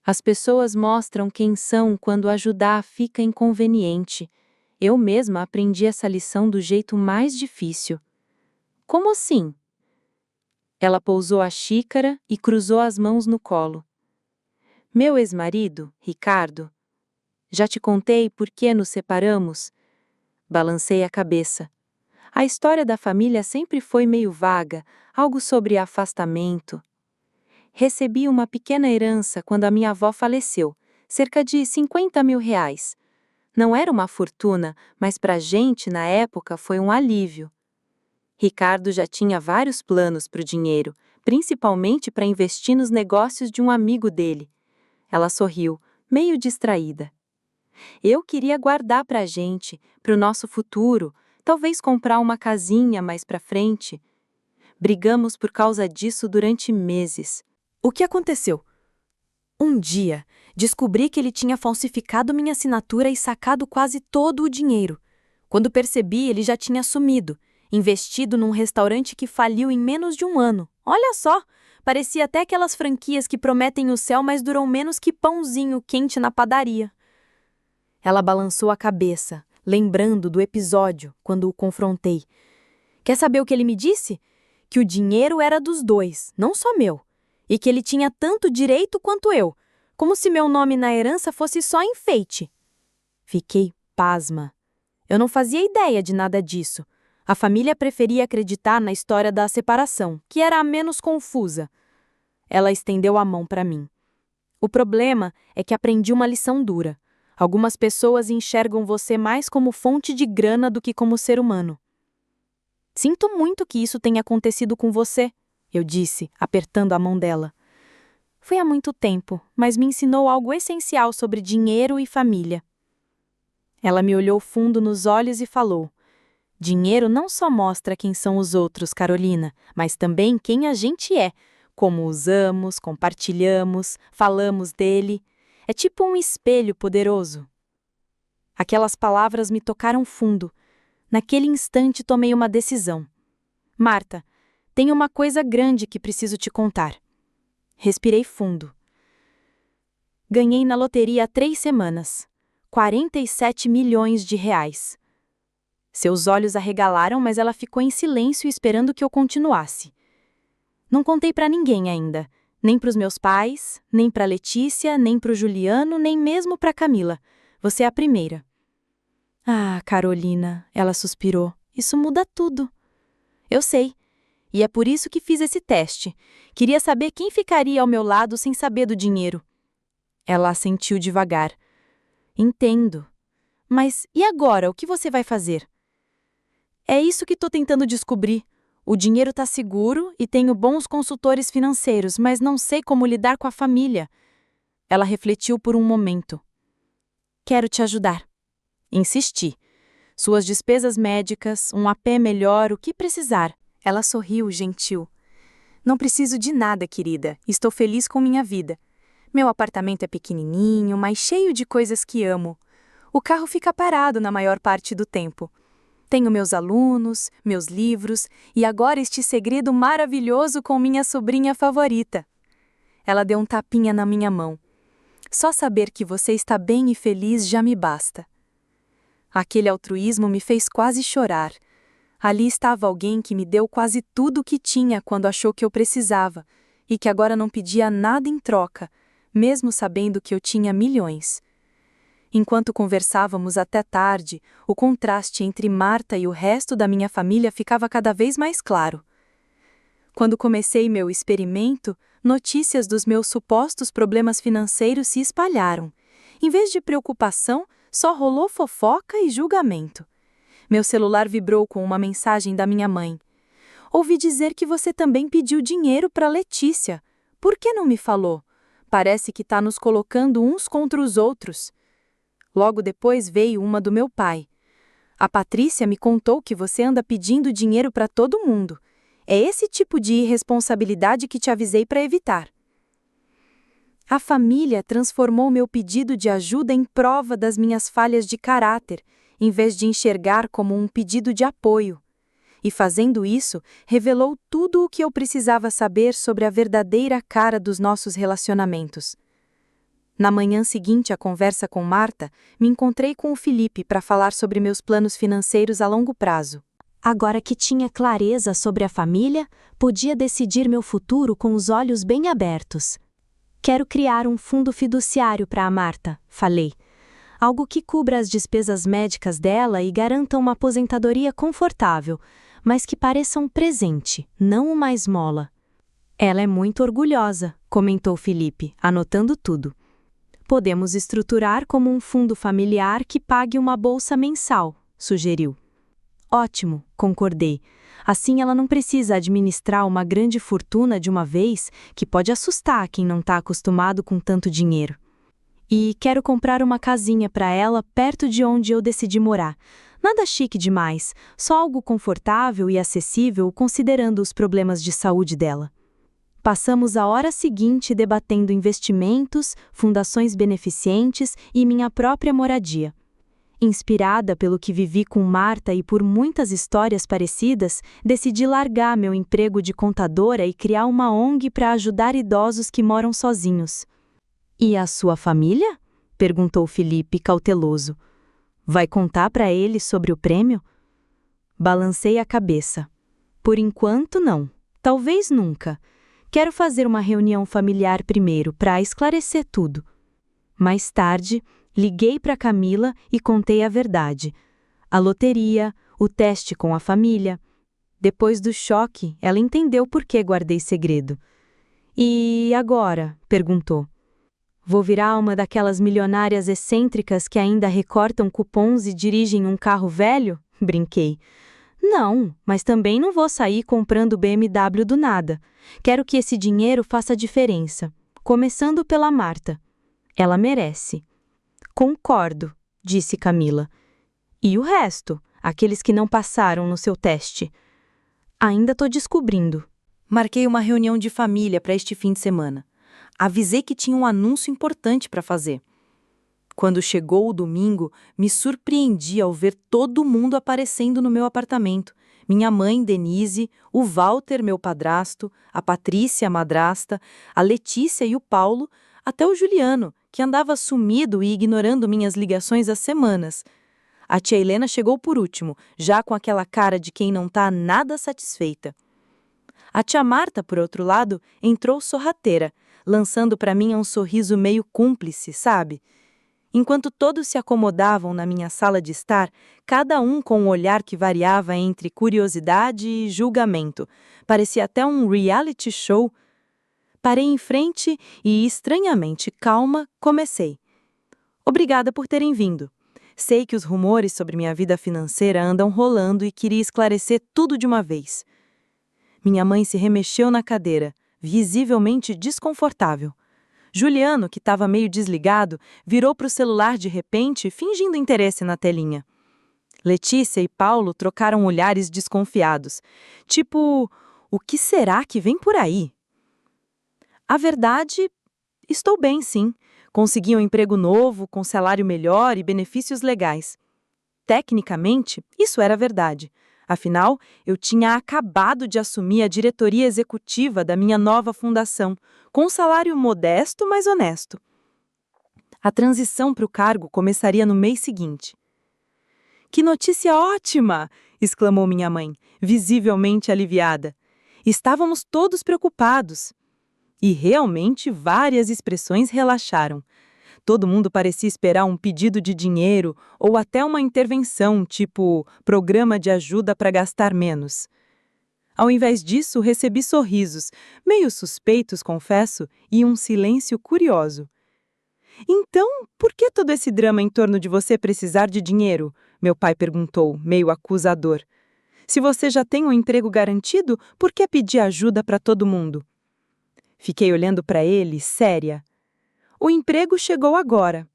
As pessoas mostram quem são quando ajudar fica inconveniente. Eu mesma aprendi essa lição do jeito mais difícil. Como assim? Ela pousou a xícara e cruzou as mãos no colo. Meu ex-marido, Ricardo. Já te contei por que nos separamos? Balancei a cabeça. A história da família sempre foi meio vaga, algo sobre afastamento. Recebi uma pequena herança quando a minha avó faleceu, cerca de R$ 50.000. Não era uma fortuna, mas pra gente, na época, foi um alívio. Ricardo já tinha vários planos para o dinheiro, principalmente para investir nos negócios de um amigo dele. Ela sorriu, meio distraída. Eu queria guardar pra gente, pro nosso futuro, talvez comprar uma casinha mais pra frente. Brigamos por causa disso durante meses. O que aconteceu? Um dia, descobri que ele tinha falsificado minha assinatura e sacado quase todo o dinheiro. Quando percebi, ele já tinha sumido, investido num restaurante que faliu em menos de um ano. Olha só, parecia até aquelas franquias que prometem o céu, mas duram menos que pãozinho quente na padaria. Ela balançou a cabeça, lembrando do episódio, quando o confrontei. Quer saber o que ele me disse? Que o dinheiro era dos dois, não só meu. E que ele tinha tanto direito quanto eu, como se meu nome na herança fosse só enfeite. Fiquei pasma. Eu não fazia ideia de nada disso. A família preferia acreditar na história da separação, que era a menos confusa. Ela estendeu a mão para mim. O problema é que aprendi uma lição dura. Algumas pessoas enxergam você mais como fonte de grana do que como ser humano. Sinto muito que isso tenha acontecido com você, eu disse, apertando a mão dela. Foi há muito tempo, mas me ensinou algo essencial sobre dinheiro e família. Ela me olhou fundo nos olhos e falou: dinheiro não só mostra quem são os outros, Carolina, mas também quem a gente é, como usamos, compartilhamos, falamos dele. É tipo um espelho poderoso. Aquelas palavras me tocaram fundo. Naquele instante tomei uma decisão. Marta, tem uma coisa grande que preciso te contar. Respirei fundo. Ganhei na loteria há 3 semanas. 47 milhões de reais. Seus olhos arregalaram, mas ela ficou em silêncio esperando que eu continuasse. Não contei pra ninguém ainda. Nem pros meus pais, nem pra Letícia, nem pro Juliano, nem mesmo pra Camila. Você é a primeira. Ah, Carolina, ela suspirou. Isso muda tudo. Eu sei. E é por isso que fiz esse teste. Queria saber quem ficaria ao meu lado sem saber do dinheiro. Ela assentiu devagar. Entendo. Mas e agora, o que você vai fazer? É isso que tô tentando descobrir. O dinheiro tá seguro e tenho bons consultores financeiros, mas não sei como lidar com a família. Ela refletiu por um momento. Quero te ajudar. Insisti. Suas despesas médicas, um AP melhor, o que precisar. Ela sorriu, gentil. Não preciso de nada, querida. Estou feliz com minha vida. Meu apartamento é pequenininho, mas cheio de coisas que amo. O carro fica parado na maior parte do tempo. Tenho meus alunos, meus livros e agora este segredo maravilhoso com minha sobrinha favorita. Ela deu um tapinha na minha mão. Só saber que você está bem e feliz já me basta. Aquele altruísmo me fez quase chorar. Ali estava alguém que me deu quase tudo o que tinha quando achou que eu precisava, e que agora não pedia nada em troca, mesmo sabendo que eu tinha milhões. Enquanto conversávamos até tarde, o contraste entre Marta e o resto da minha família ficava cada vez mais claro. Quando comecei meu experimento, notícias dos meus supostos problemas financeiros se espalharam. Em vez de preocupação, só rolou fofoca e julgamento. Meu celular vibrou com uma mensagem da minha mãe. Ouvi dizer que você também pediu dinheiro para Letícia. Por que não me falou? Parece que está nos colocando uns contra os outros. Logo depois veio uma do meu pai. A Patrícia me contou que você anda pedindo dinheiro para todo mundo. É esse tipo de irresponsabilidade que te avisei para evitar. A família transformou meu pedido de ajuda em prova das minhas falhas de caráter, em vez de enxergar como um pedido de apoio. E fazendo isso, revelou tudo o que eu precisava saber sobre a verdadeira cara dos nossos relacionamentos. Na manhã seguinte à conversa com Marta, me encontrei com o Felipe para falar sobre meus planos financeiros a longo prazo. Agora que tinha clareza sobre a família, podia decidir meu futuro com os olhos bem abertos. Quero criar um fundo fiduciário para a Marta, falei. Algo que cubra as despesas médicas dela e garanta uma aposentadoria confortável, mas que pareça um presente, não uma esmola. Ela é muito orgulhosa, comentou Felipe, anotando tudo. Podemos estruturar como um fundo familiar que pague uma bolsa mensal, sugeriu. Ótimo, concordei. Assim ela não precisa administrar uma grande fortuna de uma vez, que pode assustar quem não está acostumado com tanto dinheiro. E quero comprar uma casinha para ela perto de onde eu decidi morar. Nada chique demais, só algo confortável e acessível considerando os problemas de saúde dela. Passamos a hora seguinte debatendo investimentos, fundações beneficentes e minha própria moradia. Inspirada pelo que vivi com Marta e por muitas histórias parecidas, decidi largar meu emprego de contadora e criar uma ONG para ajudar idosos que moram sozinhos. E a sua família? Perguntou Felipe, cauteloso. Vai contar para ele sobre o prêmio? Balancei a cabeça. Por enquanto, não. Talvez nunca. Quero fazer uma reunião familiar primeiro para esclarecer tudo. Mais tarde, liguei para Camila e contei a verdade. A loteria, o teste com a família. Depois do choque, ela entendeu por que guardei segredo. E agora? Perguntou. Vou virar uma daquelas milionárias excêntricas que ainda recortam cupons e dirigem um carro velho? Brinquei. Não, mas também não vou sair comprando BMW do nada. Quero que esse dinheiro faça diferença. começando pela Marta. Ela merece. Concordo, disse Camila. E o resto, aqueles que não passaram no seu teste? Ainda tô descobrindo. Marquei uma reunião de família para este fim de semana. Avisei que tinha um anúncio importante para fazer. Quando chegou o domingo, me surpreendi ao ver todo mundo aparecendo no meu apartamento. Minha mãe, Denise, o Walter, meu padrasto, a Patrícia, a madrasta, a Letícia e o Paulo, até o Juliano, que andava sumido e ignorando minhas ligações há semanas. A tia Helena chegou por último, já com aquela cara de quem não está nada satisfeita. A tia Marta, por outro lado, entrou sorrateira, lançando para mim um sorriso meio cúmplice, sabe? Enquanto todos se acomodavam na minha sala de estar, cada um com um olhar que variava entre curiosidade e julgamento. Parecia até um reality show. Parei em frente e, estranhamente calma, comecei. Obrigada por terem vindo. Sei que os rumores sobre minha vida financeira andam rolando e queria esclarecer tudo de uma vez. Minha mãe se remexeu na cadeira, visivelmente desconfortável. Juliano, que estava meio desligado, virou para o celular de repente, fingindo interesse na telinha. Letícia e Paulo trocaram olhares desconfiados. Tipo, o que será que vem por aí? A verdade, estou bem, sim. Consegui um emprego novo, com salário melhor e benefícios legais. Tecnicamente, isso era verdade. Afinal, eu tinha acabado de assumir a diretoria executiva da minha nova fundação, com um salário modesto, mas honesto. A transição para o cargo começaria no mês seguinte. "Que notícia ótima!" exclamou minha mãe, visivelmente aliviada. Estávamos todos preocupados. E realmente várias expressões relaxaram. Todo mundo parecia esperar um pedido de dinheiro ou até uma intervenção, tipo programa de ajuda para gastar menos. Ao invés disso, recebi sorrisos, meio suspeitos, confesso, e um silêncio curioso. "Então, por que todo esse drama em torno de você precisar de dinheiro?" meu pai perguntou, meio acusador. "Se você já tem um emprego garantido, por que pedir ajuda para todo mundo?" Fiquei olhando para ele, séria. O emprego chegou agora.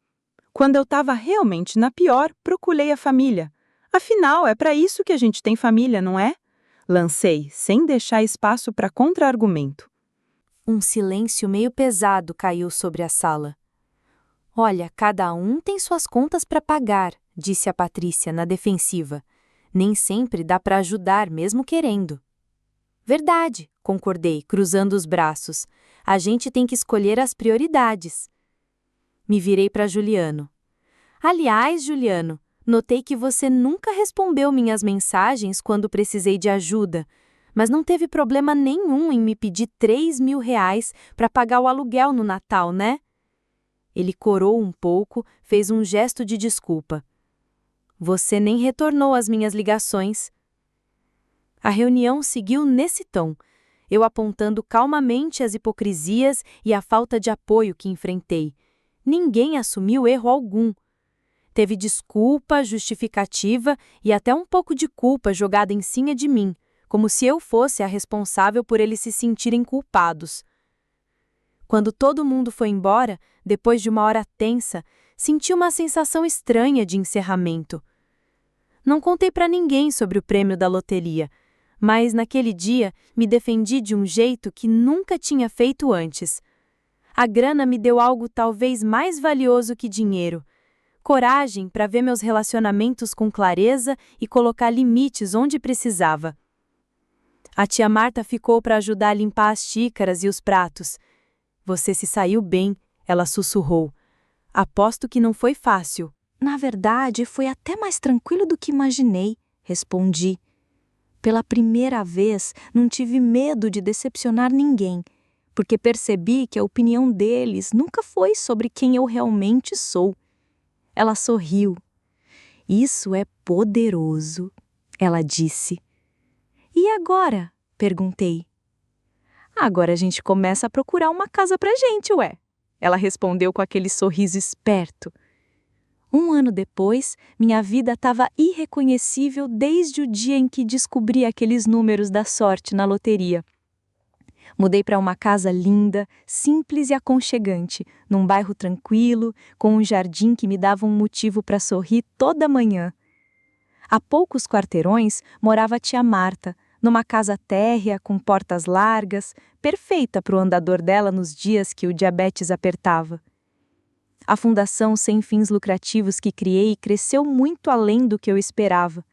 Quando eu estava realmente na pior, procurei a família. Afinal, é para isso que a gente tem família, não é? Lancei, sem deixar espaço para contra-argumento. Um silêncio meio pesado caiu sobre a sala. "Olha, cada um tem suas contas para pagar", disse a Patrícia na defensiva. "Nem sempre dá para ajudar, mesmo querendo." "Verdade", concordei, cruzando os braços. "A gente tem que escolher as prioridades." Me virei para Juliano. "Aliás, Juliano, notei que você nunca respondeu minhas mensagens quando precisei de ajuda, mas não teve problema nenhum em me pedir R$ 3.000 para pagar o aluguel no Natal, né?" Ele corou um pouco, fez um gesto de desculpa. "Você nem retornou às minhas ligações." A reunião seguiu nesse tom, eu apontando calmamente as hipocrisias e a falta de apoio que enfrentei. Ninguém assumiu erro algum. Teve desculpa, justificativa e até um pouco de culpa jogada em cima de mim, como se eu fosse a responsável por eles se sentirem culpados. Quando todo mundo foi embora, depois de uma hora tensa, senti uma sensação estranha de encerramento. Não contei para ninguém sobre o prêmio da loteria, mas naquele dia me defendi de um jeito que nunca tinha feito antes. A grana me deu algo talvez mais valioso que dinheiro: coragem para ver meus relacionamentos com clareza e colocar limites onde precisava. A tia Marta ficou para ajudar a limpar as xícaras e os pratos. "Você se saiu bem", ela sussurrou. "Aposto que não foi fácil." Na verdade, foi até mais tranquilo do que imaginei, respondi. Pela primeira vez, não tive medo de decepcionar ninguém, porque percebi que a opinião deles nunca foi sobre quem eu realmente sou. Ela sorriu. "Isso é poderoso", ela disse. "E agora?", perguntei. "Agora a gente começa a procurar uma casa pra gente, ué", ela respondeu com aquele sorriso esperto. 1 ano depois, minha vida estava irreconhecível desde o dia em que descobri aqueles números da sorte na loteria. Mudei para uma casa linda, simples e aconchegante, num bairro tranquilo, com um jardim que me dava um motivo para sorrir toda manhã. A poucos quarteirões morava a tia Marta, numa casa térrea com portas largas, perfeita para o andador dela nos dias que o diabetes apertava. A fundação sem fins lucrativos que criei cresceu muito além do que eu esperava.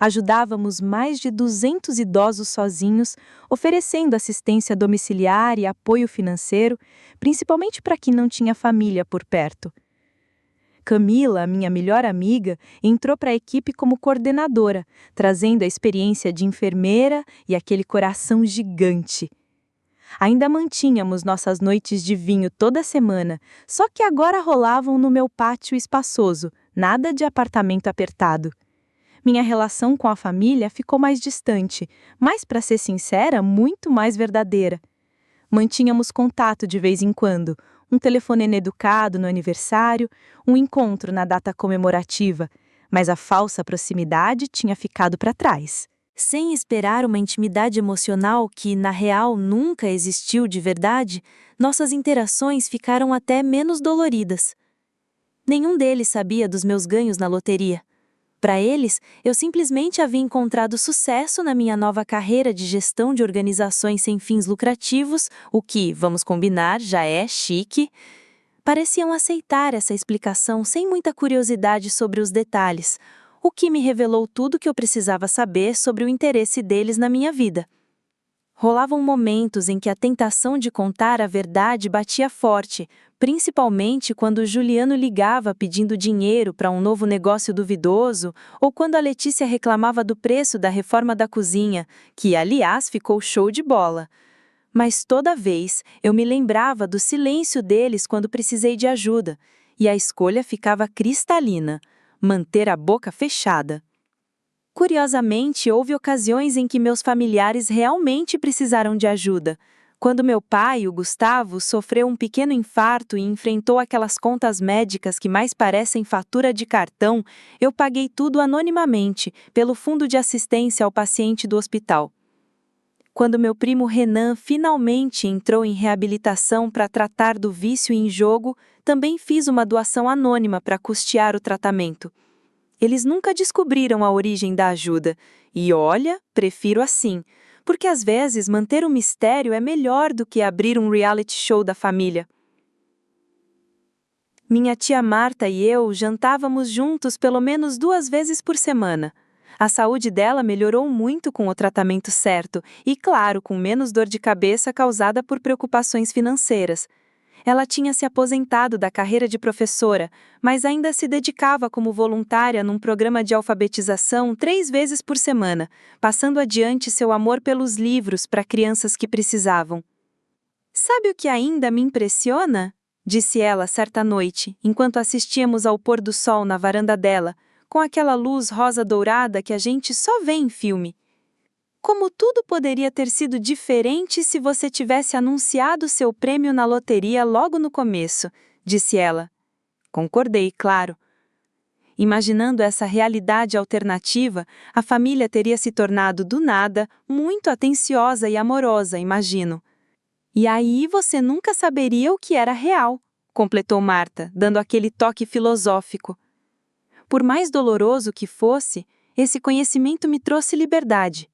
Ajudávamos mais de 200 idosos sozinhos, oferecendo assistência domiciliar e apoio financeiro, principalmente para quem não tinha família por perto. Camila, minha melhor amiga, entrou para a equipe como coordenadora, trazendo a experiência de enfermeira e aquele coração gigante. Ainda mantínhamos nossas noites de vinho toda semana, só que agora rolavam no meu pátio espaçoso, nada de apartamento apertado. Minha relação com a família ficou mais distante, mas, para ser sincera, muito mais verdadeira. Mantínhamos contato de vez em quando, um telefonema educado no aniversário, um encontro na data comemorativa, mas a falsa proximidade tinha ficado para trás. Sem esperar uma intimidade emocional que, na real, nunca existiu de verdade, nossas interações ficaram até menos doloridas. Nenhum deles sabia dos meus ganhos na loteria. Para eles, eu simplesmente havia encontrado sucesso na minha nova carreira de gestão de organizações sem fins lucrativos, o que, vamos combinar, já é chique. Pareciam aceitar essa explicação sem muita curiosidade sobre os detalhes, o que me revelou tudo o que eu precisava saber sobre o interesse deles na minha vida. Rolavam momentos em que a tentação de contar a verdade batia forte, principalmente quando Juliano ligava pedindo dinheiro para um novo negócio duvidoso ou quando a Letícia reclamava do preço da reforma da cozinha, que, aliás, ficou show de bola. Mas toda vez eu me lembrava do silêncio deles quando precisei de ajuda, e a escolha ficava cristalina: manter a boca fechada. Curiosamente, houve ocasiões em que meus familiares realmente precisaram de ajuda. Quando meu pai, o Gustavo, sofreu um pequeno infarto e enfrentou aquelas contas médicas que mais parecem fatura de cartão, eu paguei tudo anonimamente, pelo fundo de assistência ao paciente do hospital. Quando meu primo Renan finalmente entrou em reabilitação para tratar do vício em jogo, também fiz uma doação anônima para custear o tratamento. Eles nunca descobriram a origem da ajuda, e olha, prefiro assim, porque às vezes manter um mistério é melhor do que abrir um reality show da família. Minha tia Marta e eu jantávamos juntos pelo menos 2 vezes por semana. A saúde dela melhorou muito com o tratamento certo e, claro, com menos dor de cabeça causada por preocupações financeiras. Ela tinha se aposentado da carreira de professora, mas ainda se dedicava como voluntária num programa de alfabetização 3 vezes por semana, passando adiante seu amor pelos livros para crianças que precisavam. "Sabe o que ainda me impressiona?" disse ela certa noite, enquanto assistíamos ao pôr do sol na varanda dela, com aquela luz rosa-dourada que a gente só vê em filme. "Como tudo poderia ter sido diferente se você tivesse anunciado seu prêmio na loteria logo no começo", disse ela. Concordei, claro. Imaginando essa realidade alternativa, a família teria se tornado, do nada, muito atenciosa e amorosa, imagino. "E aí você nunca saberia o que era real", completou Marta, dando aquele toque filosófico. Por mais doloroso que fosse, esse conhecimento me trouxe liberdade.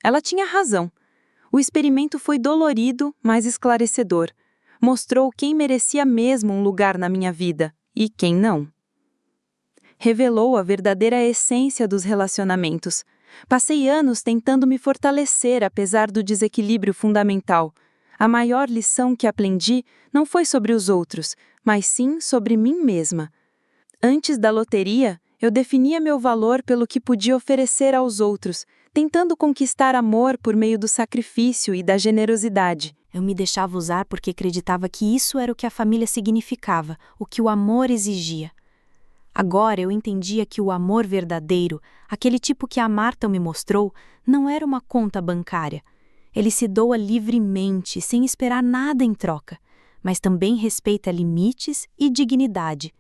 Ela tinha razão. O experimento foi dolorido, mas esclarecedor. Mostrou quem merecia mesmo um lugar na minha vida e quem não. Revelou a verdadeira essência dos relacionamentos. Passei anos tentando me fortalecer apesar do desequilíbrio fundamental. A maior lição que aprendi não foi sobre os outros, mas sim sobre mim mesma. Antes da loteria, eu definia meu valor pelo que podia oferecer aos outros, tentando conquistar amor por meio do sacrifício e da generosidade. Eu me deixava usar porque acreditava que isso era o que a família significava, o que o amor exigia. Agora eu entendia que o amor verdadeiro, aquele tipo que a Marta me mostrou, não era uma conta bancária. Ele se doa livremente, sem esperar nada em troca, mas também respeita limites e dignidade.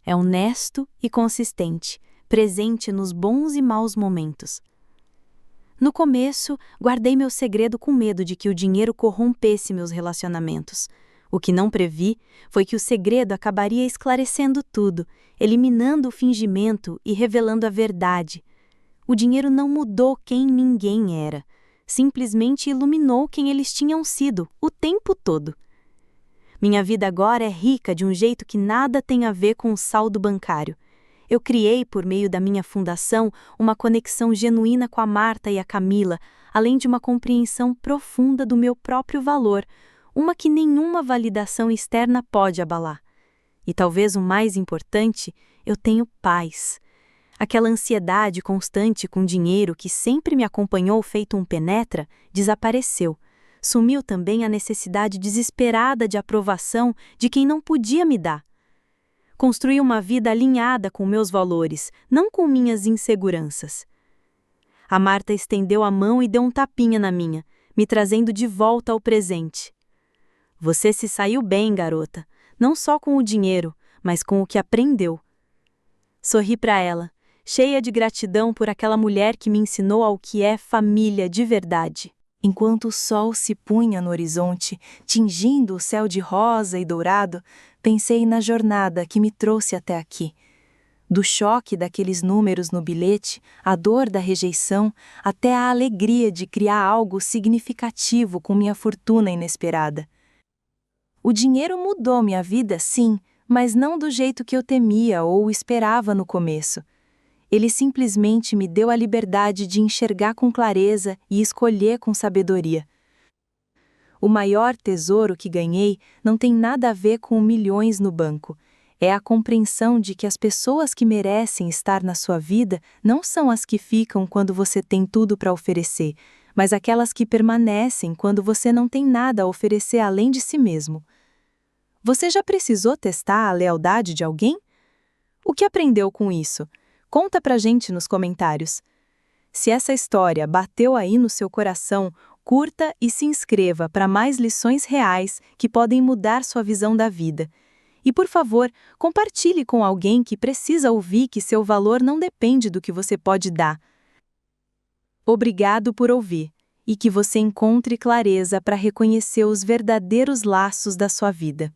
É honesto e consistente, presente nos bons e maus momentos. No começo, guardei meu segredo com medo de que o dinheiro corrompesse meus relacionamentos. O que não previ foi que o segredo acabaria esclarecendo tudo, eliminando o fingimento e revelando a verdade. O dinheiro não mudou quem ninguém era, simplesmente iluminou quem eles tinham sido o tempo todo. Minha vida agora é rica de um jeito que nada tem a ver com o saldo bancário. Eu criei, por meio da minha fundação, uma conexão genuína com a Marta e a Camila, além de uma compreensão profunda do meu próprio valor, uma que nenhuma validação externa pode abalar. E talvez o mais importante, eu tenho paz. Aquela ansiedade constante com dinheiro que sempre me acompanhou feito um penetra, desapareceu. Sumiu também a necessidade desesperada de aprovação de quem não podia me dar. Construí uma vida alinhada com meus valores, não com minhas inseguranças. A Marta estendeu a mão e deu um tapinha na minha, me trazendo de volta ao presente. Você se saiu bem, garota, não só com o dinheiro, mas com o que aprendeu. Sorri para ela, cheia de gratidão por aquela mulher que me ensinou ao que é família de verdade. Enquanto o sol se punha no horizonte, tingindo o céu de rosa e dourado, pensei na jornada que me trouxe até aqui. Do choque daqueles números no bilhete, a dor da rejeição, até a alegria de criar algo significativo com minha fortuna inesperada. O dinheiro mudou minha vida, sim, mas não do jeito que eu temia ou esperava no começo. Ele simplesmente me deu a liberdade de enxergar com clareza e escolher com sabedoria. O maior tesouro que ganhei não tem nada a ver com milhões no banco. É a compreensão de que as pessoas que merecem estar na sua vida não são as que ficam quando você tem tudo para oferecer, mas aquelas que permanecem quando você não tem nada a oferecer além de si mesmo. Você já precisou testar a lealdade de alguém? O que aprendeu com isso? Conta pra gente nos comentários. Se essa história bateu aí no seu coração, curta e se inscreva para mais lições reais que podem mudar sua visão da vida. E, por favor, compartilhe com alguém que precisa ouvir que seu valor não depende do que você pode dar. Obrigado por ouvir, e que você encontre clareza para reconhecer os verdadeiros laços da sua vida.